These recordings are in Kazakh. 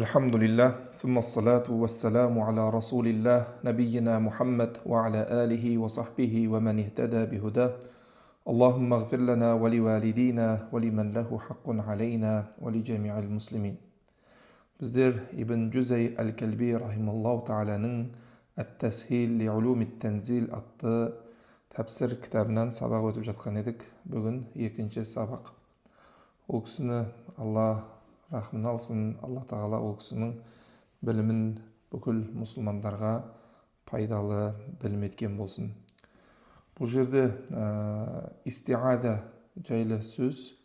الحمد لله ثم الصلاة والسلام على رسول الله نبينا محمد وعلى آله وصحبه ومن اهتدى بهداه اللهم اغفر لنا ولوالدينا ولمن له حق علينا ولجميع المسلمين. Bizler İbn Cüzey el-Kelbi rahimahullahu ta'alaның At-Tashil li ulumit Tanzil atты tafsir kitabından sabaq өтіп жатқан едік. Бүгін екінші сабақ. Ол кісіні Алла рахмын алсын, Алла тағала ол кісінің білімін бүкіл мұсылмандарға пайдалы білім еткен болсын. Бұл жерде истиаза жайлы сөз.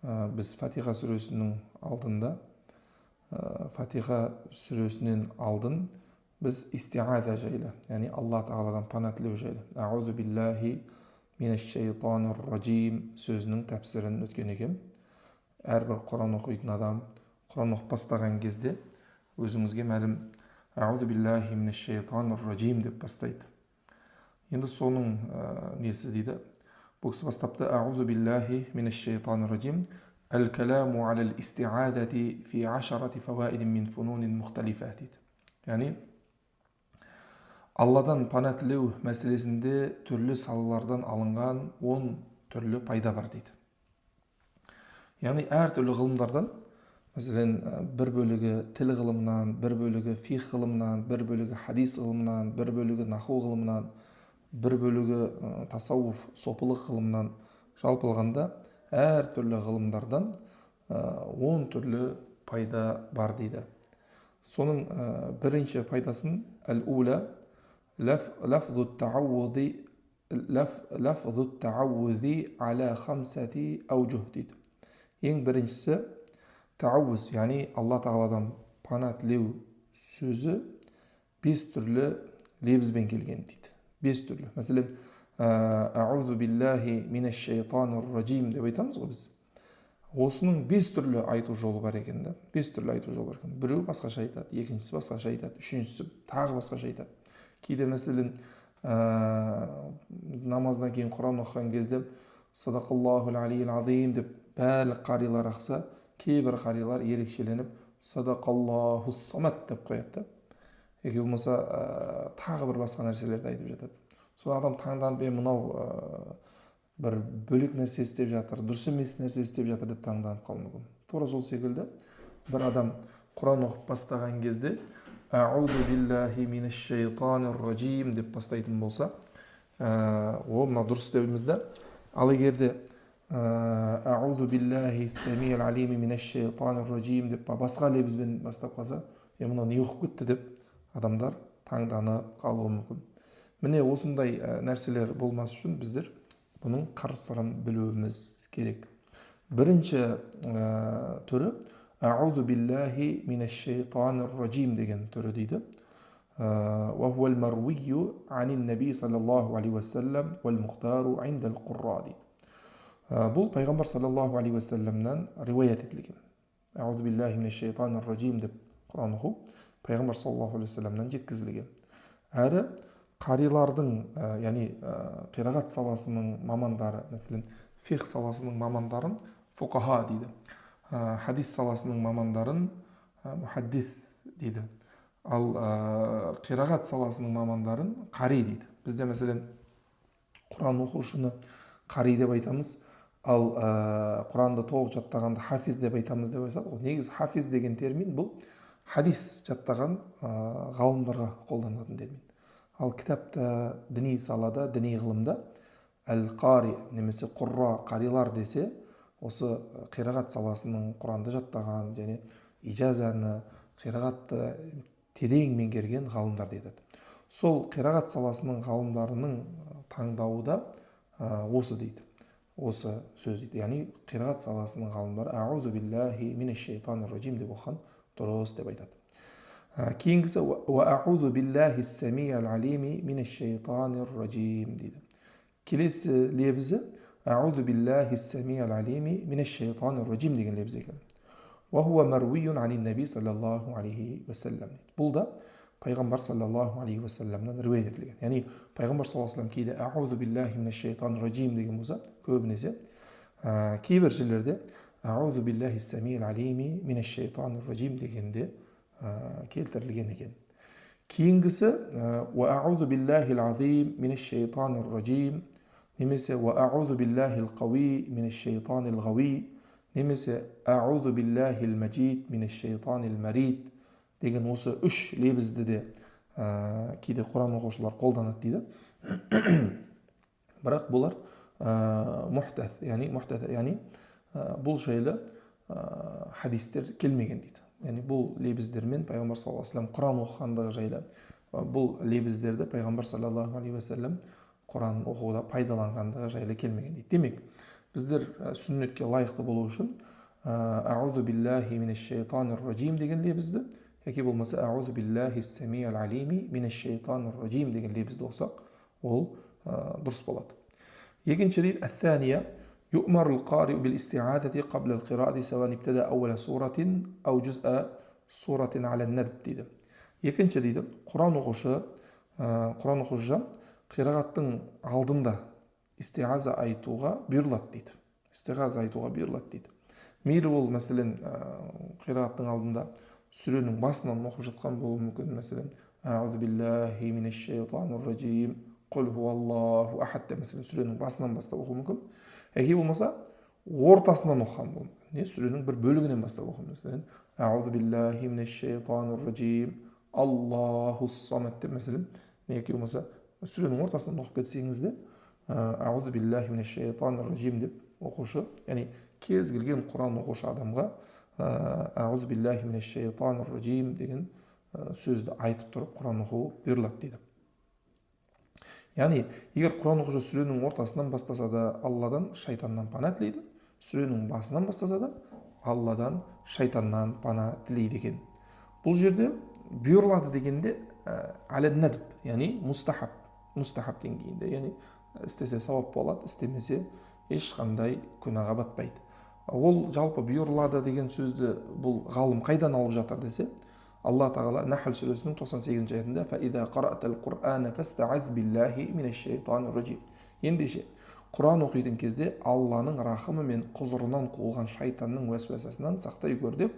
Біз Фатиха сүресінің алдында, Фатиха сүресінен алдын біз истиаза жайлы, яғни Алла тағаладан пана тілеу жайлы, аузу биллахи минаш шайтанир раджим сөзінің тәпсірін өткен екен. Әрбір Құран оқитын адам Құран оқып бастаған кезде өзіңізге мәлім аузу биллахи минаш шайтанир раджим деп бастайды. Енді соның несі дейді? Бұл кісі бастапты аузу биллахи минаш шайтанир раджим әл-каламу алал истиазати фи ашарати фаваидин мин фунунин мухталифа дейді. Яғни Алладан пана тілеу мәселесінде түрлі салалардан алынған 10 түрлі пайда бар дейді. Яғни әр түрлі ғылымдардан, мәселен, бір бөлігі тіл ғылымынан, бір бөлігі фих ғылымынан, бір бөлігі хадис ғылымынан, бір бөлігі наху ғылымынан, бір бөлігі тасауф, сопылық ғылымынан, жалпы алғанда әр түрлі ғылымдардан 10 түрлі пайда бар дейді. Соның бірінші пайдасын әл-ула лафзу тауузи аля хамсати аужух дейді. Ең біріншісі таууз, яғни Алла тағаладан пана тілеу сөзі 5 түрлі лебізбен келген дейді. 5 түрлі. Мәселен, аузу биллахи минаш шайтанир раджим деп айтамыз ғой біз. Осының 5 түрлі айту жолы бар екен да. 5 түрлі айту жолы бар екен. Біреу басқаша айтады, екіншісі басқаша айтады, үшіншісі тағы басқаша айтады. Кейде мәселен намаздан кейін Құран оқыған кезде садақаллахул алийил азим деп барлық қарилар ақса, кейбір қарилар ерекшеленіп садақаллахус самат деп қояды. Еге болмаса тағы бір басқа нәрселерді айтып жатады. Сол адам таңданып, мынау бір бөлек нәрсе істеп жатыр, дұрыс емес нәрсе істеп жатыр деп таңданып қалуы мүмкін. Тура сол секілді бір адам Құран оқып бастаған кезде аузу биллахи минаш шайтанир раджим деп бастайтын болса, ол мына дұрыс дейміз да. Ал егерде аузу биллахи самиил алими минаш шайтанир раджим деп басқа лебізбен бастап қалса, мынау не оқып кетті деп адамдар таңданып қалуы мүмкін. Міне осындай нәрселер болмас үшін біздер бұның қыр-сырын білуіміз керек. Бірінші түрі аузу биллахи минаш шайтанир раджим деген түрі дейді. Ва хувал марвию анин наби саллаллаху алейхи ва саллям вал мухтару индал қурра дейді. Бұл пайғамбар саллаллаху алейхи ва саллямнан риуаят етілген. Аузу биллахи минаш шайтанир раджим деп Құран оқу пайғамбар саллаллаху алейхи ва саллямнан жеткізілген. Әрі қарилардың, яғни қирағат саласының мамандары, мәселен, фих саласының мамандарын фуқаха дейді. Хадис саласының мамандарын мухаддис дейді. Ал қирағат саласының мамандарын қари дейді. Бізде мәселен Құран оқушыны қари деп айтамыз, ал Құранды толық жаттағанды хафиз деп айтамыз деп айтады. Негізі хафиз деген термин бұл хадис жаттаған ғалымдарға қолданылатын термин. Ал кітапта, діни салада, діни ғылымда әл-қари немесе құрра, қарилар десе, осы қирағат саласының Құранды жаттаған және ижазаны, қирағатты терең меңгерген ғалымдар дейді. Сол қирағат саласының ғалымдарының таңдауы да осы дейді. Осы сөз дейді. Яғни қирағат саласының ғалымдары аузу биллахи минаш шайтанир раджим деп оқыған дұрыс деп айтады. Кейінгісі ва аузу биллахи самиил алими минаш шайтанир раджим дейді. Келесі лебізі аузу биллахи самиил алими минаш шайтанир раджим деген лебіз екен. Ва хува марвиюн анин наби саллаллаху алейхи ва саллям дейді. Бұл да пайғамбар саллаллаху алейхи ва саллямнан риуаят етілген. Яғни пайғамбар саллаллаху алейхи ва саллям кейде аузу биллахи минаш шайтанир раджим деген болса, көбінесе кейбір жерлерде аузу биллахи самиил алими минаш шайтанир раджим дегенде келтірілген екен. Кейінгісі уа аузу биллахил азим минаш шайтанир раджим, немесе уа аузу биллахил қауи минаш шайтанил ғауи, немесе аузу биллахил маджид минаш шайтанил марид деген осы үш лебізді де кейде Құран оқушылар қолданады дейді. Бірақ бұлар мұхтәс, яғни бұл жайлы хадистер келмеген дейді. Яғни бұл лебіздермен пайғамбар саллаллаху алейхи вассалам Құран оқығандығы жайлы бұл лебіздерді пайғамбар саллаллаху алейхи вассалам Құран оқуда пайдаланғандығы жайлы келмеген дейді. Демек, біздер сүннетке лайықты болу үшін аузу биллахи минаш шайтанир раджим деген лебізді, яки болмаса аузу биллахи самиил алими минаш шайтанир раджим деген лебізді оқсақ, ол дұрыс болады. Екінші дейді, ат-тания يؤمر القارئ بالاستعاذة قبل القراءة سواء ابتدأ أول سورة أو جزء سورة على الندب дейді. Екінші дейді, Құран оқушы қирағаттың алдында истиғаза айтуға бұйырылады дейді. Истиғаза айтуға бұйырылады дейді. Мейлі ол мәселен қирағаттың алдында сүренің басынан оқып жатқан болуы мүмкін. Мәселен, аузу биллахи минаш шайтанир раджим, құл хуаллаху ахад деп мәселен сүренің басынан бастап оқу мүмкін. Яки болмаса ортасынан оқыған болуы мүмкін. Сүренің бір бөлігінен бастап оқу мүмкін. Мәселен, аузу биллахи минаш шайтанир раджим, Аллаху самад деп мәселен, яки болмаса сүренің ортасынан оқып кетсеңіз де аузу биллахи минаш шайтанир раджим деп оқушы, яғни кез келген Құран оқушы адамға аузу биллахи минаш шайтанир раджим деген сөзді айтып тұрып Құран оқу бұйырылады дейді. Яғни, егер Құран оқушы сүренің ортасынан бастаса да Алладан шайтаннан пана тілейді, сүренің басынан бастаса да Алладан шайтаннан пана тілейді екен. Бұл жерде бұйырылады дегенде әлі-нәдіп, яғни мұстахаб деңгейінде, яғни істесе сауап болады, істемесе ешқандай күнәға батпайды. Ол жалпы бұйырылады деген сөзді бұл ғалым қайдан алып жатыр десе, Алла Тағала Нахл сүресінің 98 аятында «Фаида қараатал Құр'ана фаста'iз биллахи минаш шайтанир раджим». Ендеше, Құран оқитын кезде Алланың рахымы мен құзырынан қуылған шайтанның уәсуәсасынан сақтай көр деп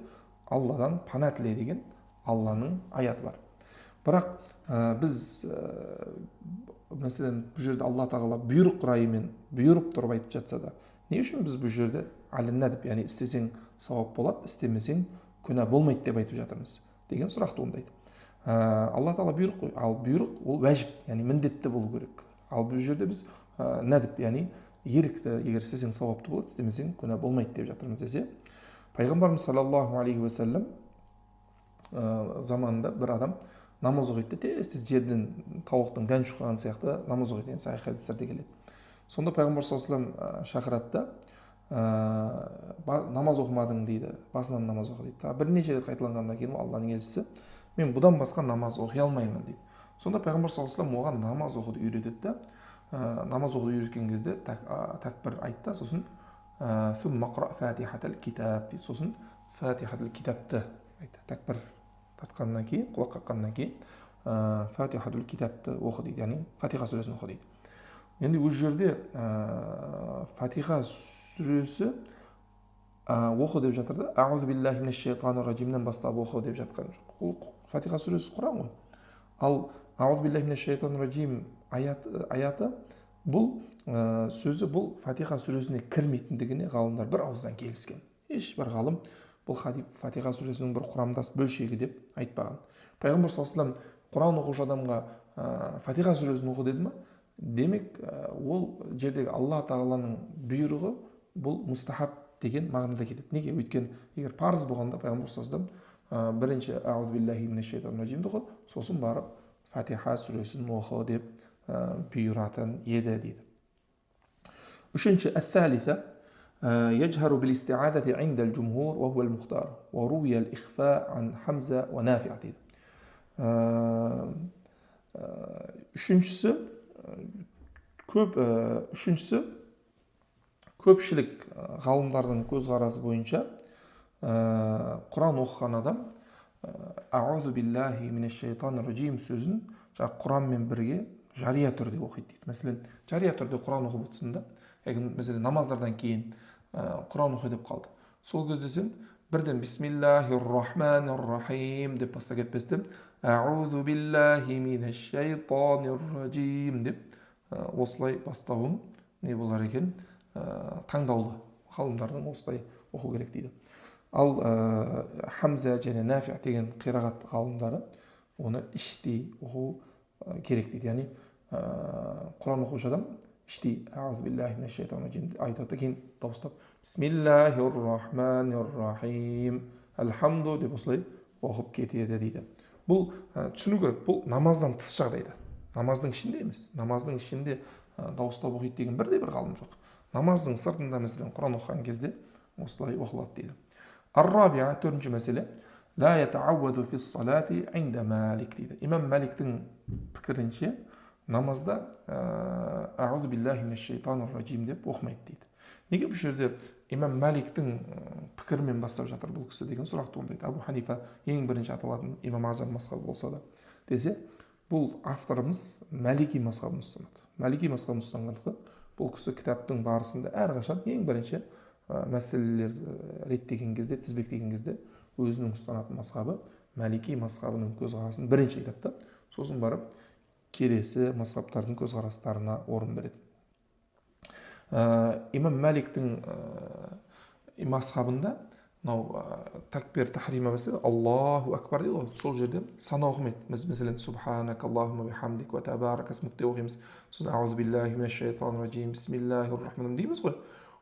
Алладан пана тіле деген Алланың аяты бар. Бірақ біз мәселен бұл жерде Алла Тағала бұйрық райымен бұйырып тұрып айтып жатса да, не үшін біз бұл жерде әлі-нәдіп, яғни істесең сауап болады, істемесең күнә болмайды деп айтып жатырмыз деген сұрақ туындайды. Алла Тағала бұйрық қой, ал бұйрық ол уәжіп, яғни міндетті болу керек. Ал бұл жерде біз нәдіп, яғни ерікті, егер істесең сауапты болады, істемесең күнә болмайды деп жатырмыз десе, пайғамбарымыз саллаллаху алейхи уассалам заманында бір адам намаз оқиды, тез жерден тауықтың дән шыққан сияқты намаз оқиды деген сахих хадистерде келеді. Сонда пайғамбар саллаллаху алейхи уассалам шақырады да, намаз оқымадың дейді, басынан намаз оқы дейді. Бірнеше рет қайталанғаннан кейін Алланың елшісі, мен бұдан басқа намаз оқи алмаймын дейді. Сонда пайғамбар саллаллаху алейхи уассалам оған намаз оқуды үйретеді да, намаз оқуды үйреткен кезде такбир айтты, сосын «Сумма қра фатихатал китаб» дейді, сосын фатихатал китабты айтты. Такбир тартқаннан кейін, құлақ қаққаннан кейін фатихатул китабты оқы дейді, яғни фатиха сүресін оқы дейді. Енді өз жерде фатиха сүресі оқы деп жатыр да, аузу биллахи минаш шайтанир раджимнен бастап оқы деп жатқан жоқ. Ол фатиха сүресі Құран ғой. Ал аузу биллахи минаш шайтанир раджим аяты бұл сөзі бұл фатиха сүресіне кірмейтіндігіне ғалымдар бір ауыздан келіскен. Ешбір ғалым бұл фатиха сүресінің бір құрамдас бөлшегі деп айтпаған. Пайғамбар саллаллаху алейхи вассалам Құран оқушы адамға фатиха сүресін оқы деді ма? Демек, ол жердегі Алла Тағаланың бұйрығы бұл мұстахаб деген мағынада кетеді. Неге? Өйткені егер парыз болғанда пайғамбар саллаллаху алейхи вассалам бірінші аузу биллахи минаш шайтанир раджимді оқы, сосын барып фатиха сүресін оқы деп бұйыратын еді дейді. Үшінші, ат-талиса يجهر بالاستعاذة عند الجمهور وهو المختار وروي الإخفاء عن حمزة ونافع дейді. Үшіншісі көпшілік ғалымдардың көзқарасы бойынша Құран оқыған адам аузу биллахи минаш шайтанир раджим сөзін Құранмен бірге жария түрде оқиды дейді. Мәселен, жария түрде Құран оқып отырсын да, мәселен намаздардан кейін Құран оқи деп қалды. Сол кезде сен бірден бисмиллахир-рахманир-рахим деп баста кетпестен аузу биллахи минаш шайтанир-раджим деп осылай бастауың не болар екен, таңдаулы. Ғалымдардың осылай оқу керек дейді. Ал Хамза және Нафи деген қирағат ғалымдары оны іштей оқу керек дейді. Яғни Құран оқушы адам іштей аузу биллахи минаш шайтанир-раджим айтады, кейін дауыстап бисмиллахир-рахманир-рахим алхамду деп осылай оқып кетеді дейді. Бұл түсіну керек, бұл намаздан тыс жағдайда, намаздың ішінде емес. Намаздың ішінде дауыстап оқиды деген бірде-бір ғалым жоқ. Намаздың сыртында, мәселен, Құран оқыған кезде осылай оқылады дейді. Ар-рабиа, төртінші мәселе, ла ятауаду фис-салати инда Малик дейді. Имам Маликтің пікірінше намазда аузу биллахи минаш шайтанир-раджим деп оқымайды дейді. Неге бұл жерде имам Маликтің пікірімен бастап жатыр бұл кісі деген сұрақ туындайды. Абу Ханифа ең бірінші аталатын имам азам мазхабы болса да десе, бұл авторымыз Малики мазхабын ұстанады. Малики мазхабын ұстанғандықтан бұл кісі кітаптың барысында әрқашан ең бірінші мәселелер реттеген кезде, тізбектеген кезде өзінің ұстанатын мазхабы Малики мазхабының көзқарасын бірінші айтады, сосын барып келесі мазхабтардың көзқарастарына орын береді. Имам Маликтің мазхабында мынау такбир тахрима мәселе Аллаху акбар дейді ғой, сол жерде сана оқымайды. Мәселен субханак Аллахумма бихамдик ва табарак асмук деп оқимыз. Сосын аузу биллахи минаш шайтанир-раджим бисмиллахир-рахманир дейміз ғой.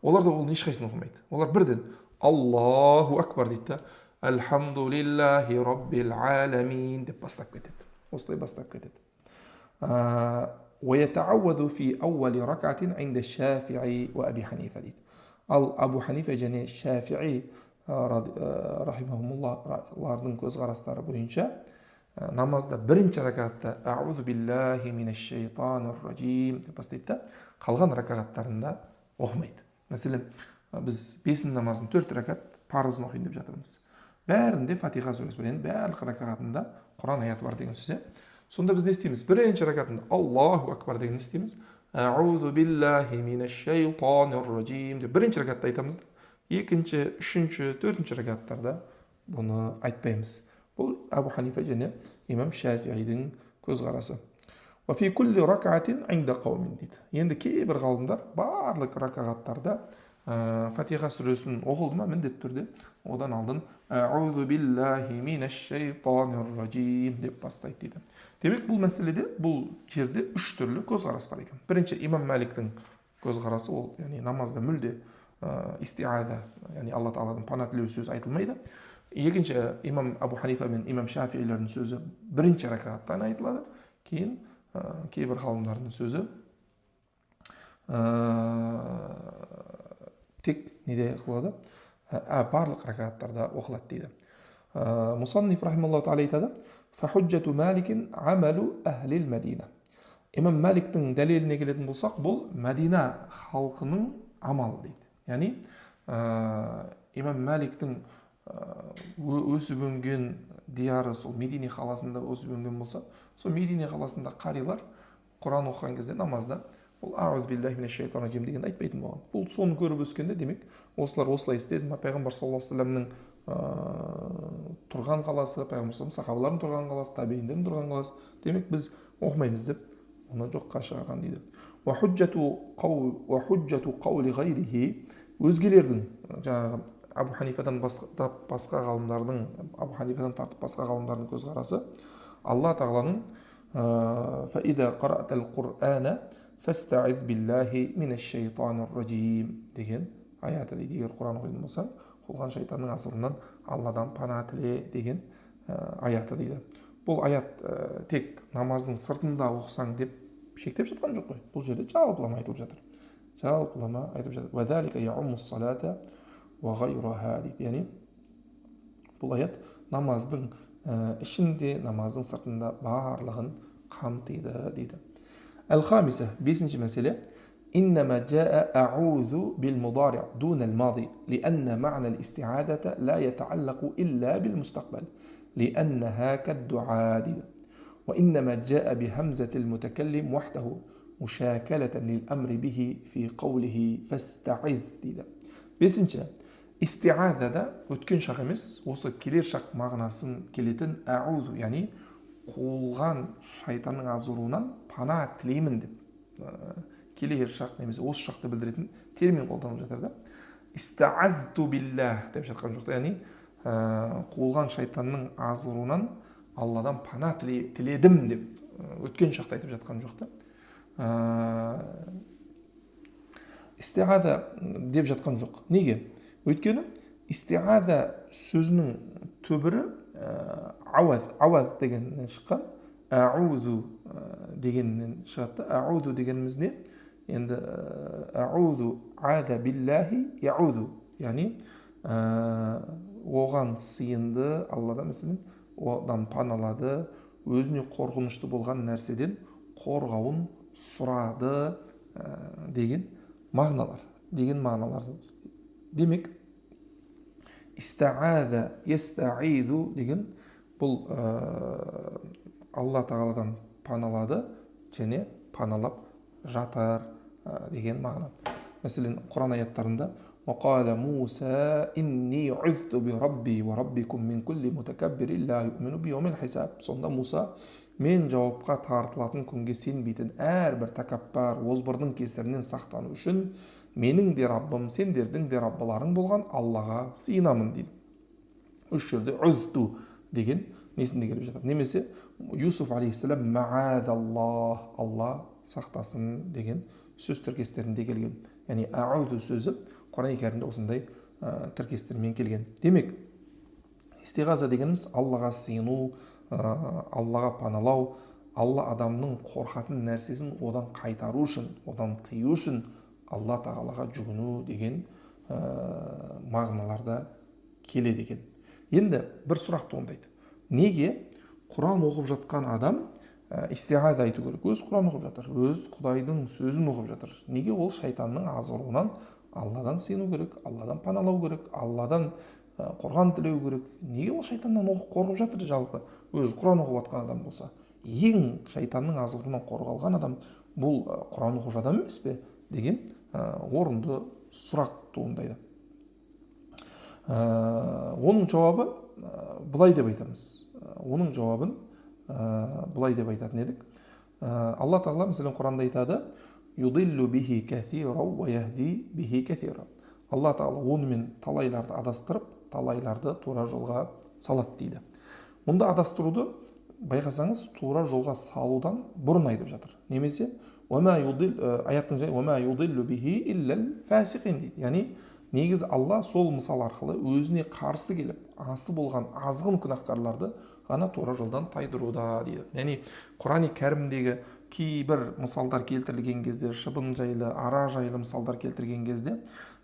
Оларда ол ешқайсысын оқымайды. Олар бірден Аллаху акбар дейді, альхамдулиллахи раббил аламин деп бастап кетеді. Осылай бастап кетеді. ويتعوذ في أول ركعة عند الشافعي وأبي حنيفة дейді. Ал Абу Ханифа және Шафиғи рахимахумуллахлардың көзқарастары бойынша намазда бірінші ракатта аузу биллахи минаш шайтанир-раджим деп бастайды, қалған ракаттарында оқымайды. Мәселен, біз бесін намазын 4 ракат парызын оқиын деп жатырмыз. Бәрінде Фатиха сүресімен барлық ракатында Құран аяты бар деген сөз. Сонда біз не істейміз? Бірінші ракатында Аллаху акбар деген істейміз. Аузу биллахи минаш шайтанир-раджим деп бірінші ракатта айтамыз. Екінші, үшінші, төртінші ракаттарда бұны айтпаймыз. Бұл Абу Ханифа және имам Шафиғидің көзқарасы. Ва фи кулли ракатин инда қаумин дейді. Енді кейбір ғалымдар барлық ракаттарда Фатиха сүресін оқылды ма міндетті түрде одан алдын аузу биллахи минаш шайтанир-раджим деп бастайды дейді. Демек бұл мәселеде, бұл жерде үш түрлі көзқарас бар екен. Бірінші, имам Маликтің көзқарасы, ол яғни намазда мүлде истиаза, яғни Алла Тағаладан пана тілеу сөз айтылмайды. Екінші, имам Абу Ханифа мен имам Шафиғилердің сөзі бірінші ракаттан айтылады. Кейін кейбір ғалымдардың сөзі тек неде қылады? Барлық ракаттарда оқылады дейді. Мусанниф рахималлаху тағала айтады: «Фахуджату Маликин амалу ахлил Мадина». Имам Маликтің дәлеліне келетін болсақ, бұл Мәдина халқының амалы дейді. Яғни имам Маликтің өсіп өнген дияры сол Медине қаласында өсіп өнген болса, сол Медине қаласында қарилар Құран оқыған кезде намазда бұл аузу биллахи минаш шайтанир-раджим деген айтпайтын болған. Бұл соны көріп өскенде, демек осылар осылай істеді ме? Пайғамбар саллаллаху алейхи вассаламның тұрған қаласы, пайғамбар сахабалардың тұрған қаласы, табииндердің тұрған қаласы. Демек біз оқымаймыз деп оны жоққа шығарған дейді. Ва худжату қаули ғайрихи, өзгелердің, жаңағы Абу Ханифадан басқа ғалымдардың, Абу Ханифадан тартып басқа ғалымдардың көзқарасы, Алла Тағаланың фаиза қаратал Құр'ана фастаиз биллахи минаш шайтанир-раджим деген аяты дейді. Егер Құран оқитын болсаң, қуған шайтанның азабынан Алладан пана тіле деген аяты дейді. Бұл аят тек намаздың сыртында оқысаң деп шектеп жатқан жоқ қой. Бұл жерде жалпылама айтылып жатыр. Жалпылама айтып жатыр. Ва залика яуммус салата ва гайраха дейді. Яғни бұл аят намаздың ішінде, намаздың сыртында барлығын қамтиды дейді. Әл-хамиса, бесінші мәселе: إنما جاء أعوذ بالمضارع دون الماضي لأن معنى الاستعاذة لا يتعلق إلا بالمستقبل لأنها كالدعاء وإنما جاء بهمزة المتكلم وحده مشاكلة للأمر به في قوله فاستعذ. Бесінші, Истиазада өткен шақ емес, осы келер шақ мағынасын келетін аузу, яғни қуылған шайтанның азғыруынан пана тілеймін деп келер шақ немесе осы шақты білдіретін термин қолданылып жатыр да. Истаазту биллах деп жатқан жоқ та, яғни қуылған шайтанның азғыруынан Алладан пана тіледім деп өткен шақта айтып жатқан жоқ та. Истиаза деп жатқан жоқ. Неге? Өйткені истиаза сөзінің түбірі ауаз дегеннен шыққан, аузу дегеннен шығады. Аузу дегеніміз не? Енді аузу ада биллахи яузу, яғни оған сыйынды, Алладан мәселен одан паналады, өзіне қорқынышты болған нәрседен қорғауын сұрады деген мағыналар. Демек, истааза, естаизу деген бұл Алла тағаладан паналады және паналап жатыр деген мағына. Мәселен, Құран аяттарында وقال موسى إني عذت بربي وربكم من كل متكبر لا يؤمن بيوم الحساب. Сонда Муса, мен жауапқа тартылатын күнге сенбейтін әрбір тәкаппар озбырдың кесірінен сақтану үшін менің де Раббым, сендердің де Раббыларың болған Аллаға сыйынамын дейді. Үш жерде үзту деген несінде келіп жатыр. Немесе Юсуф алейхиссалам маадаллах, Алла сақтасын деген сөз тіркестерінде келген. Яғни аузу сөзі Құран кәрімде осындай тіркестермен келген. Демек, истиғаза дегеніміз Аллаға сыйыну, Аллаға паналау, Алла адамның қорқатын нәрсесін одан қайтару үшін, одан тыю үшін Алла тағалаға жүгіну деген мағыналарда келеді екен. Енді бір сұрақ туындайды. Неге Құран оқып жатқан адам истиғаза айту керек? Өз Құран оқып жатыр, өз Құдайдың сөзін оқып жатыр. Неге ол шайтанның азғыруынан Алладан сыйыну керек, Алладан паналау керек, Алладан қорған тілеу керек? Неге ол шайтаннан қорқып жатыр жалпы? Өз Құран оқып жатқан адам болса, ең шайтанның азғыруынан қорғалған адам бұл Құран оқушы адам емес пе деген орынды сұрақ туындайды. Оның жауабы былай деп айтамыз. Оның жауабын былай деп айтатын едік. Алла тағала мәселен Құранда айтады: юдиллу бихи касира ва яхди бихи касира. Алла тағала онымен талайларды адастырып, талайларды тура жолға салады дейді. Мұнда адастыруды байқасаңыз тура жолға салудан бұрын айтып жатыр. Немесе аяттың жайы уама юдиллу бихи иллал фасиқин дейді. Яғни негізі Алла сол мысал арқылы өзіне қарсы келіп асы болған азғын күнәһарларды ғана тура жолдан тайдыруда дейді. Яғни Құран кәрімдегі кейбір мысалдар келтірілген кезде, шыбын жайлы, ара жайлы мысалдар келтірген кезде,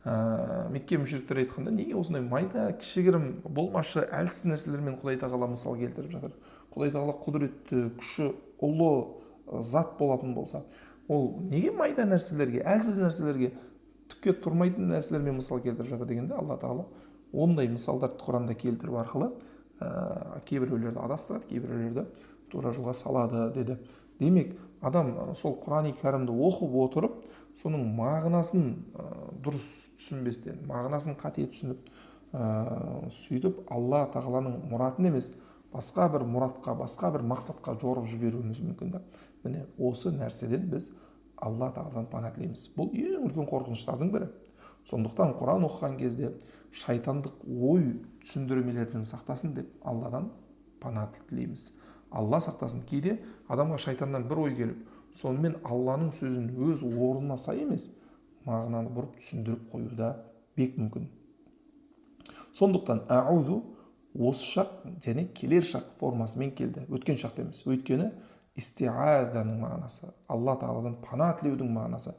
Мекке мүшриктер айтқанда, неге осындай майда кішігірім болмашы әлсіз нәрселермен Құдай тағала мысал келтіріп жатыр? Құдай тағала құдіретті, күші, ұлы зат болатын болса, ол неге майда нәрселерге, әлсіз нәрселерге, түкке тұрмайтын нәрселермен мысал келтіріп жатыр дегенде, Алла тағала ондай мысалдарды Құранда келтіру арқылы кейбіреулерді адастырады, кейбіреулерді тура жолға салады деді. Демек, адам сол Құран кәрімді оқып отырып, соның мағынасын дұрыс түсінбестен, мағынасын қате түсініп, сөйтіп Алла тағаланың мұратын емес, басқа бір мұратқа, басқа бір мақсатқа жорып жіберуіміз мүмкін. Міне осы нәрседен біз Алла тағаладан пана тілейміз. Бұл ең үлкен қорқыныштардың бірі. Сондықтан Құран оқыған кезде шайтандық ой түсіндірмелерден сақтасын деп Алладан пана тілейміз. Алла сақтасын. Кейде адамға шайтаннан бір ой келіп, сонымен Алланың сөзін өз орнына сай емес, мағынаны бұрып түсіндіріп қоюда бек мүмкін. Сондықтан аузу осы шақ және келер шақ формасымен келді. Өткен шақ емес. Өйткені истиазаның мағынасы, Алла тағаладан пана тілеудің мағынасы,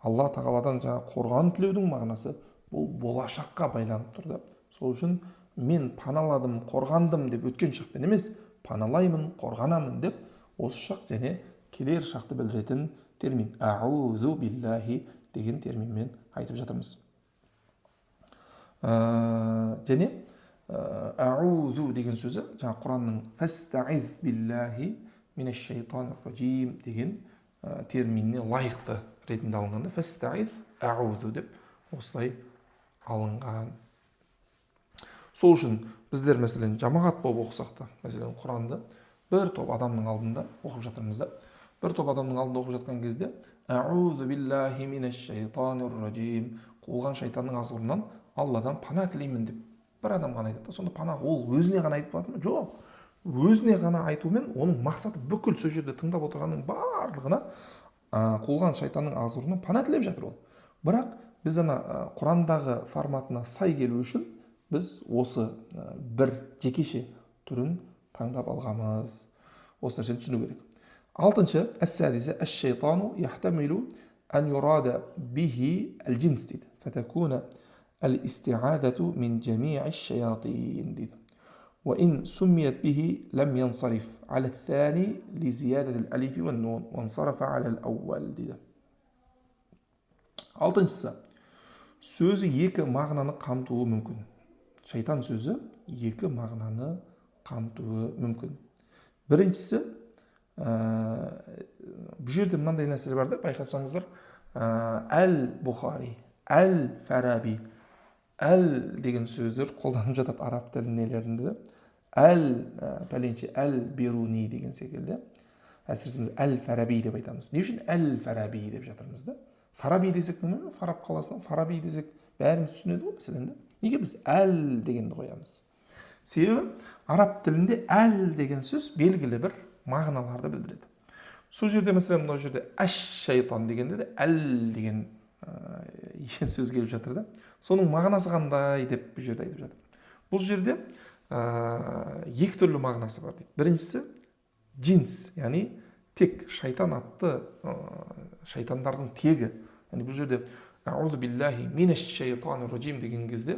Алла тағаладан қорған тілеудің мағынасы бұл болашаққа байланып тұрды. Сол үшін мен паналадым, қорғандым деп өткен шақпен емес, паналаймын, қорғанамын деп осы шақ және келер шақты білдіретін термин аузу биллахи деген терминмен айтып жатырмыз. Және аузу деген сөзі жаңа Құранның фастаиз биллахи минаш шайтанир раджим деген терминіне лайықты ретінде алынғанда фастаиз аузу деп осылай алынған. Сол үшін біздер мәселен жамағат болып оқысақ та, мәселен Құранды бір топ адамның алдында оқып жатырмыз да, бір топ адамның алдында оқып жатқан кезде аузу биллахи минаш шайтанир ражим, қуылған шайтанның азғырынан Алладан пана тілеймін деп бір адам ғана айтады. Сонда пана ол өзіне ғана айтып жатыр ма? Жоқ. Өзіне ғана айтумен оның мақсаты бүкіл сол жерде тыңдап отырғанның барлығына қуылған шайтанның азғырынан пана тілеп жатыр ол. Бірақ біз ана Құрандағы форматына сай келу үшін біз осы бір жекеше түрін таңдап алғанбыз. Осы нәрсені түсіну керек. Алтыншы, әс-сәдисе әш-шайтану яхтамилу ан юрада бихи әл-джинс дейді. Фатакуна әл-истиғадату мин джамиғ әш-шаятин дейді. وإن سميت به لم ينصرف على الثاني لزيادة الألف والنون وانصرف على الأول дейді. Алтыншысы, сөзі екі мағынаны қамтуы мүмкін. Шайтан сөзі екі мағынаны қамтуы мүмкін. Біріншісі, бұл жерде мынандай нәрсе бар да, байқасаңыздар, әл-Бұхари, әл-Фараби, әл деген сөздер қолданып жатады араб тілінелерінде. Пәленше әл-Бируни деген секілді. Әсіресе біз әл-Фараби деп айтамыз. Не үшін әл-Фараби деп жатырмыз да? Фараби десек, Фараб қаласынан Фараби десек, бәріміз түсінеді ғой мәселен. Неге біз әл дегенді қоямыз? Себебі араб тілінде әл деген сөз белгілі бір мағыналарды білдіреді. Сол жерде мәселен мынау жерде әш-шайтан дегенде де әл деген сөз келіп жатыр да. Соның мағынасы қандай деп бұл жерде айтып жатыр. Бұл жерде екі түрлі мағынасы бар дейді. Біріншісі джинс, яғни тек шайтан атты шайтандардың тегі. Яғни бұл жерде аузу биллахи минаш шайтанир ражим деген кезде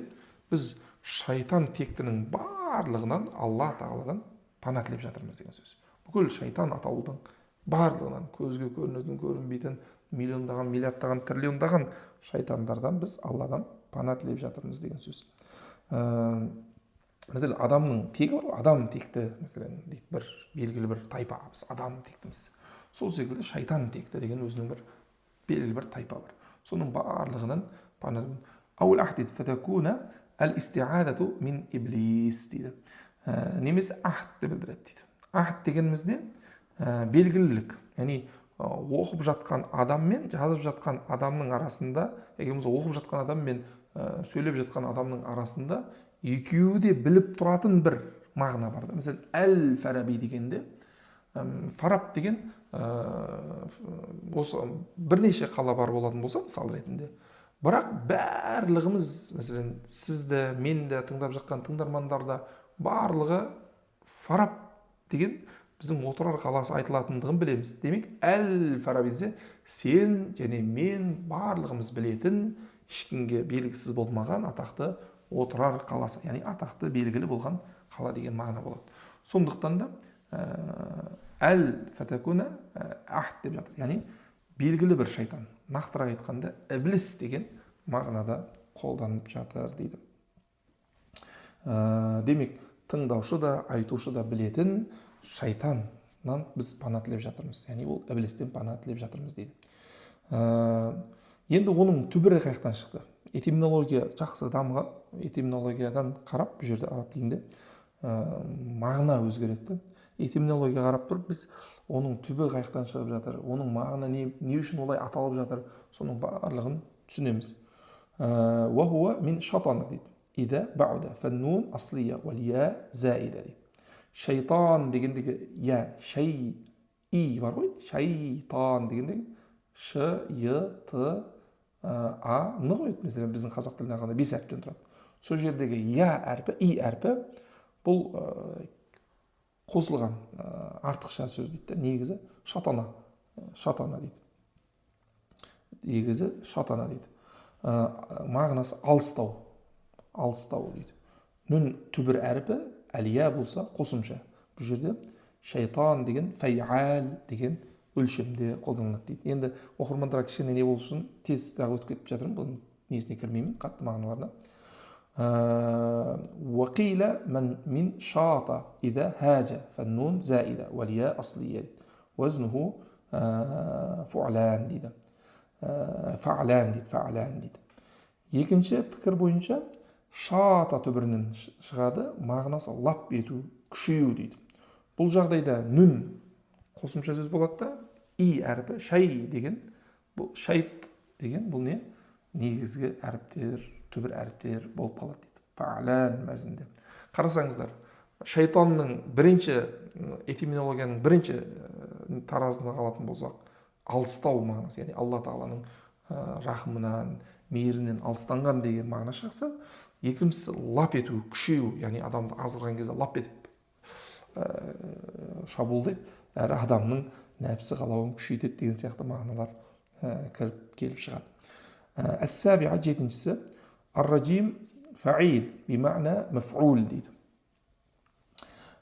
біз шайтан тектінің барлығынан Алла тағаладан пана тілеп жатырмыз деген сөз. Бүкіл шайтан атаудың барлығынан, көзге көрінетін, көрінбейтін, миллиондаған, миллиардтаған, триллиондаған шайтандардан біз Алладан пана тілеп жатырмыз деген сөз. Мәселен, адамның тегі бар, адам текті, мәселен, дейді бір белгілі бір тайпа, біз адам тектіміз. Сол секілді шайтан текті деген өзінің бір белгілі бір тайпа бар. Соның барлығынан пана аул ахдид фатакуна әл-истиғадату мин иблис дейді. Немесе ахдты білдіреді дейді. Ахд дегенімізде белгілілік, яғни оқып жатқан адам мен жазып жатқан адамның арасында, оқып жатқан адам мен сөйлеп жатқан адамның арасында екеуі де біліп тұратын бір мағына бар. Мәселен, әл-Фараби дегенде, Фараб деген осы бірнеше қала бар болатын болса, мысал ретінде. Бірақ барлығымыз, мәселен, сізді, менді тыңдап жатқан тыңдармандарда барлығы Фараб деген біздің отырар қаласы айтылатындығын білеміз. Демек, әл-Фараби десе, сен және мен барлығымыз білетін, ешкімге белгісіз болмаған атақты отырар қаласы, яғни атақты белгілі болған қала деген мағына болады. Сондықтан да әл-фатакуна ахд деп жатыр. Яғни белгілі бір шайтан. Нақтырақ айтқанда іблис деген мағынада қолданып жатыр дейді. Демек, тыңдаушы да, айтушы да білетін шайтаннан біз пана тілеп жатырмыз. Яғни ол іблистен пана тілеп жатырмыз дейді. Енді оның түбірі қаяқтан шықты. Этимология жақсы дамыған. Этимологиядан қарап, бұл жерде араб тілінде мағына өзгереді. Этимология қарап тұрып, біз оның түбі қаяқтан шығып жатыр, оның мағына не үшін олай аталып жатыр, соның барлығын түсінеміз. Уахуа мин шатана дейді. Ида бауда фаннун аслия валия заида дейді. Шайтан дегендегі я, шай, и бар ғой, шайтан дегендегі ш, й, т, а, ны қойды. Mesela біздің қазақ тіліне қарағанда 5 әріптен тұрады. Сол жердегі я әрпі, и әрпі бұл қосылған артықша сөз дейді. Негізі шатана, шатана дейді. Негізі шатана дейді. Мағынасы алыстау, алыстау дейді. Нүн түбір әрпі әлия болса қосымша. Бұл жерде шайтан деген файал деген өлшемде қолданылады дейді. Енді оқырмандарға кішкене не болсын, тез өтіп кетіп жатырмын, бұның несіне кірмеймін, қатты мағыналарына. Уақила мин шата ида хаджа фаннун заида валия аслия дейді. Уазнуху фуалан дейді. Фаалан дейді, фаалан дейді. Екінші пікір бойынша шата түбірінен шығады, мағынасы лап ету, күшею дейді. Бұл жағдайда нүн қосымша сөз болады да, и әріпі, шай деген, бұл шайт деген, бұл не? Негізгі әріптер, түбір әріптер болып қалады дейді. Фа'лан мәзінде. Қарасаңыздар, шайтанның бірінші этимологияның бірінші таразына қалатын болсақ, алыстау мағынасы, яғни Алла тағаланың рахымынан, мейірінен алыстанған деген мағына шықса, екіншісі лап ету, күшею, яғни адамды азғырған кезде лап етіп шабуылдайды, әрі адамның нәпсі қалауын күшейтеді деген сияқты мағыналар келіп шығады. Әс-сабиға жетіншісі, ар-раджим фаил бимағна маф'ул дейді.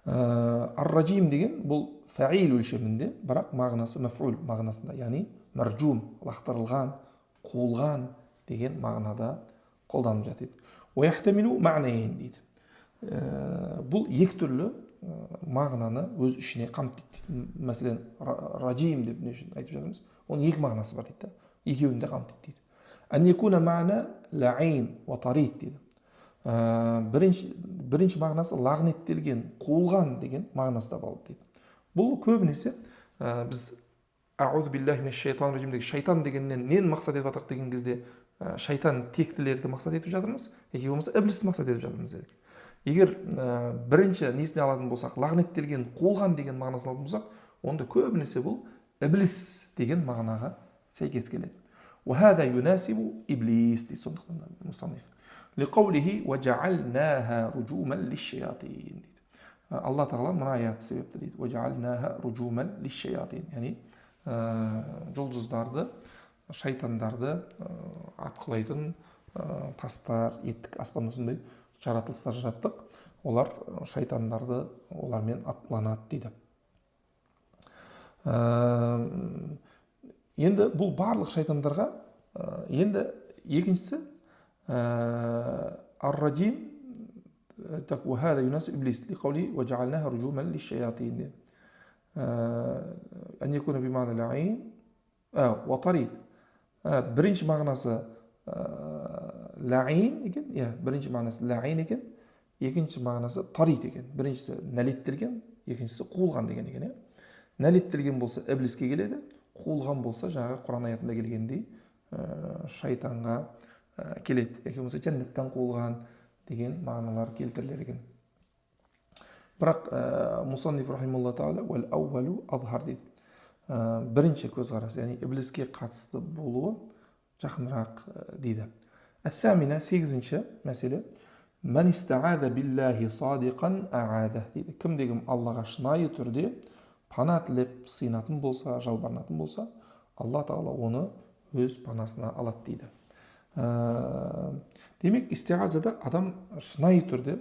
Ар-раджим деген бұл фаил өлшемінде, бірақ мағынасы маф'ул мағынасында, яғни маржум, лақтырылған, қуылған деген мағынада қолданып жатады. Уяхтамилу мағнайын дейді. Бұл екі түрлі мағынаны өз ішіне қамтиды. Мәселен, раджим деп не үшін айтып жатырмыз? Оның екі мағынасы бар дейді. Екеуін де қамтиды дейді. Ан-якуна мағна лаин ва тарид дейді. Бірінші мағынасы лағнеттелген, қуылған деген мағынасы да болып дейді. Бұл көбінесе біз аузу биллахи минаш шайтанир раджим деген шайтан дегеннен нені мақсат етіп жатырмыз деген кезде шайтан тектілерді мақсат етіп жатырмыз, яки болмаса іблисті мақсат етіп жатырмыз дедік. Егер бірінші несіне алатын болсақ, лағнеттелген, қуылған деген мағынасын алатын болсақ, онда көбінесе бұл іблис деген мағынаға сәйкес келеді. وهذا يناسب إبليس دي صدق المصنف لقوله وجعلناها رجوما للشياطين. الله تعالى من آيات سبب دي وجعلناها رجوما للشياطين يعني жұлдыздарды, шайтандарды атқылайтын тастар, еттік аспанда сондай жаратылыстар жараттық. Олар шайтандарды олармен атқыланады дейді. Енді бұл барлық шайтандарға, енді екіншісі ар-раджим так وهذا يناسب إبليس لقوله وجعلناها رجوما للشياطين أن يكون بمعنى العين وطريد. Бірінші мағынасы лаин екен, бірінші мағынасы лаин екен, екінші мағынасы тарид екен. Біріншісі нәлеттелген, екіншісі қуылған деген екен. Нәлеттелген болса іблиске келеді, қуылған болса жаңағы Құран аятында келгендей шайтанға келеді. Яки болмаса жәннаттан қуылған деген мағыналар келтірілер екен. Бірақ Мусанниф рахималла тағала уәл аувалу адхар дейді. Бірінші көзқарас, яғни іблиске қатысты болуы жақынырақ дейді. Әс-самина, сегізінші мәселе, мән истааза биллахи садиқан ааза дейді. Кім-кім Аллаға шынайы түрде пана тілеп сыйынатын болса, жалбарынатын болса, Алла тағала оны өз панасына алады дейді. Демек, истиғазада адам шынайы түрде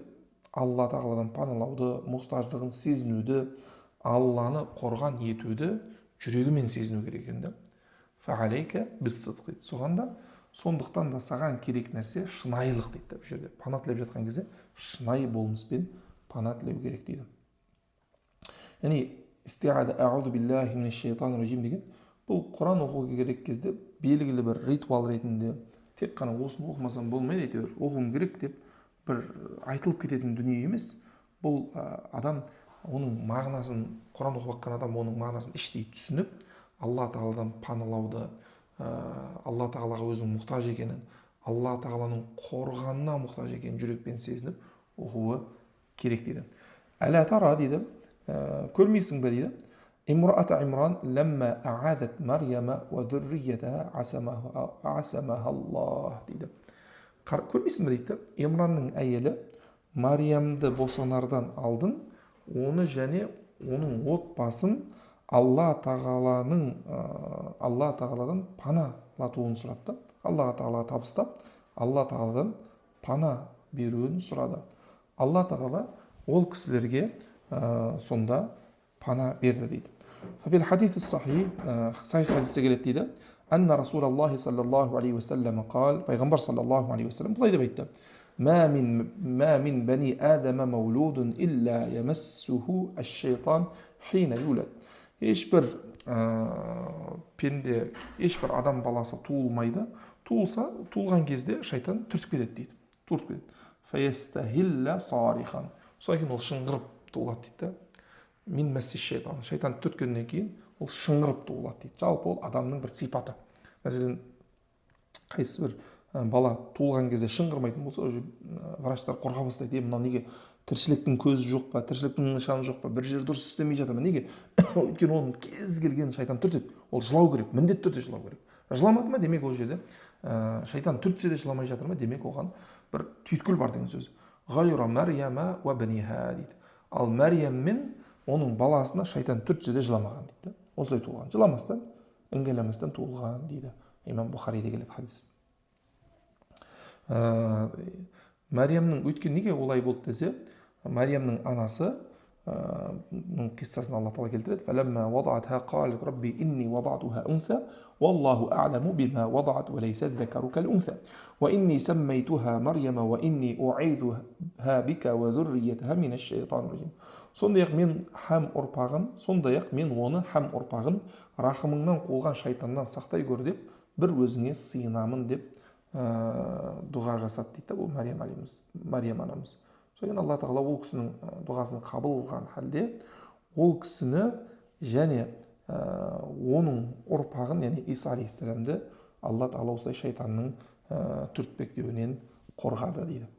Алла тағаладан паналауды, мұқтаждығын сезінуді, Алланы қорған етуді жүрегімен сезіну керек енді. Фағалейка біз-сыдқ дейді. Сондықтан да саған керек нәрсе шынайылық дейді. Бұл жерде пана тілеп жатқан кезде шынайы болмыспен пана тілеу керек дейді. Яғни истиғаза аузу биллахи минаш шайтанир раджим деген бұл Құран оқуға керек кезде белгілі бір ритуал ретінде тек қана осыны оқымасам болмайды, әйтеуір оқуым керек деп бір айтылып кететін дүние емес. Бұл адам оның мағынасын, Құран оқып жатқан адам оның мағынасын іштей түсініп, Алла тағаладан паналауды, Алла тағалаға өзінің мұқтаж екенін, Алла тағаланың қорғанына мұқтаж екенін жүрекпен сезініп оқуы керек дейді. Әла тара дейді, көрмейсің бе дейді. Имраата Имран ләммә аазат Марьяма ва зурриятаха асамаха Аллах дейді. Көрмейсің бе дейді, Имранның әйелі Мариямды босанардан алдын оны және оның отбасын Алла тағаладан паналатуын сұрады. Алла тағалаға табыстап, Алла тағаладан пана беруін сұрады. Алла тағала ол кісілерге сонда пана берді дейді. Фил хадис сахих, сахих хадисте келеді дейді. Анна Расулаллахи саллаллаху алейхи ва саллам қал, пайғамбар саллаллаху алейхи ва саллам былай деп айтты: ما من بني آدم مولود إلا يمسه الشيطان حين يولد. Ешбір пенде, ешбір адам баласы туылмайды. Туылса, туылған кезде шайтан түртіп кетеді дейді. Түртіп кетеді. фаястахилля сарихан. Содан кейін ол шыңғырып туылады дейді. Мин мәсси шайтан. Шайтан түрткеннен кейін ол шыңғырып туылады дейді. Жалпы ол адамның бір сипаты. Мәселен, қайсы бір бала туылған кезде шыңғырмайтын болса, уже врачтар қорқа бастайды. Мынау неге, тіршіліктің көзі жоқ па, тіршіліктің нышаны жоқ па, бір жер дұрыс істемей жатыр ма, неге? Өйткені оның кез келген шайтан түртеді. Ол жылау керек, міндетті түрде жылау керек. Жыламады ма, демек ол жерде шайтан түртсе де жыламай жатыр ма, демек оған бір түйткіл бар деген сөз. Ғайра Марияма уа бниха дейді. Ал Мариям мен оның баласына шайтан түртсе де жыламаған дейді. Осылай туылған, жыламастан, іңгәлеместен туылған дейді. Имам Бұхариде келеді хадис. Мариямның өткен неге олай болды десе, Мариямның анасы қиссасын Алла Тағала келтіреді. فَلَمَّا وَضَعَتْهَا قَالَتْ رَبِّي إِنِّي وَضَعْتُهَا أُنْثَى وَاللَّهُ أَعْلَمُ بِمَا وَضَعَتْ وَلَيْسَ الذَّكَرُ كَالْأُنْثَى وَإِنِّي سَمَّيْتُهَا مَرْيَمَ وَإِنِّي أُعِيذُهَا بِكَ وَذُرِّيَّتَهَا مِنَ الشَّيْطَانِ الرَّجِيمِ. Сондай-ақ мен хам ұрпағын, сондай-ақ мен оны хам ұрпағын рахымыңнан қуылған шайтаннан сақтай көр деп, бір өзіңе сыйынамын деп дұға жасады дейді. Бұл Мариям анамыз. Содан Алла Тағала ол кісінің дұғасын қабыл қылған халде, ол кісіні және оның ұрпағын, яғни Иса алейхиссаламды Алла Тағала осылай шайтанның түртпектеуінен қорғады дейді.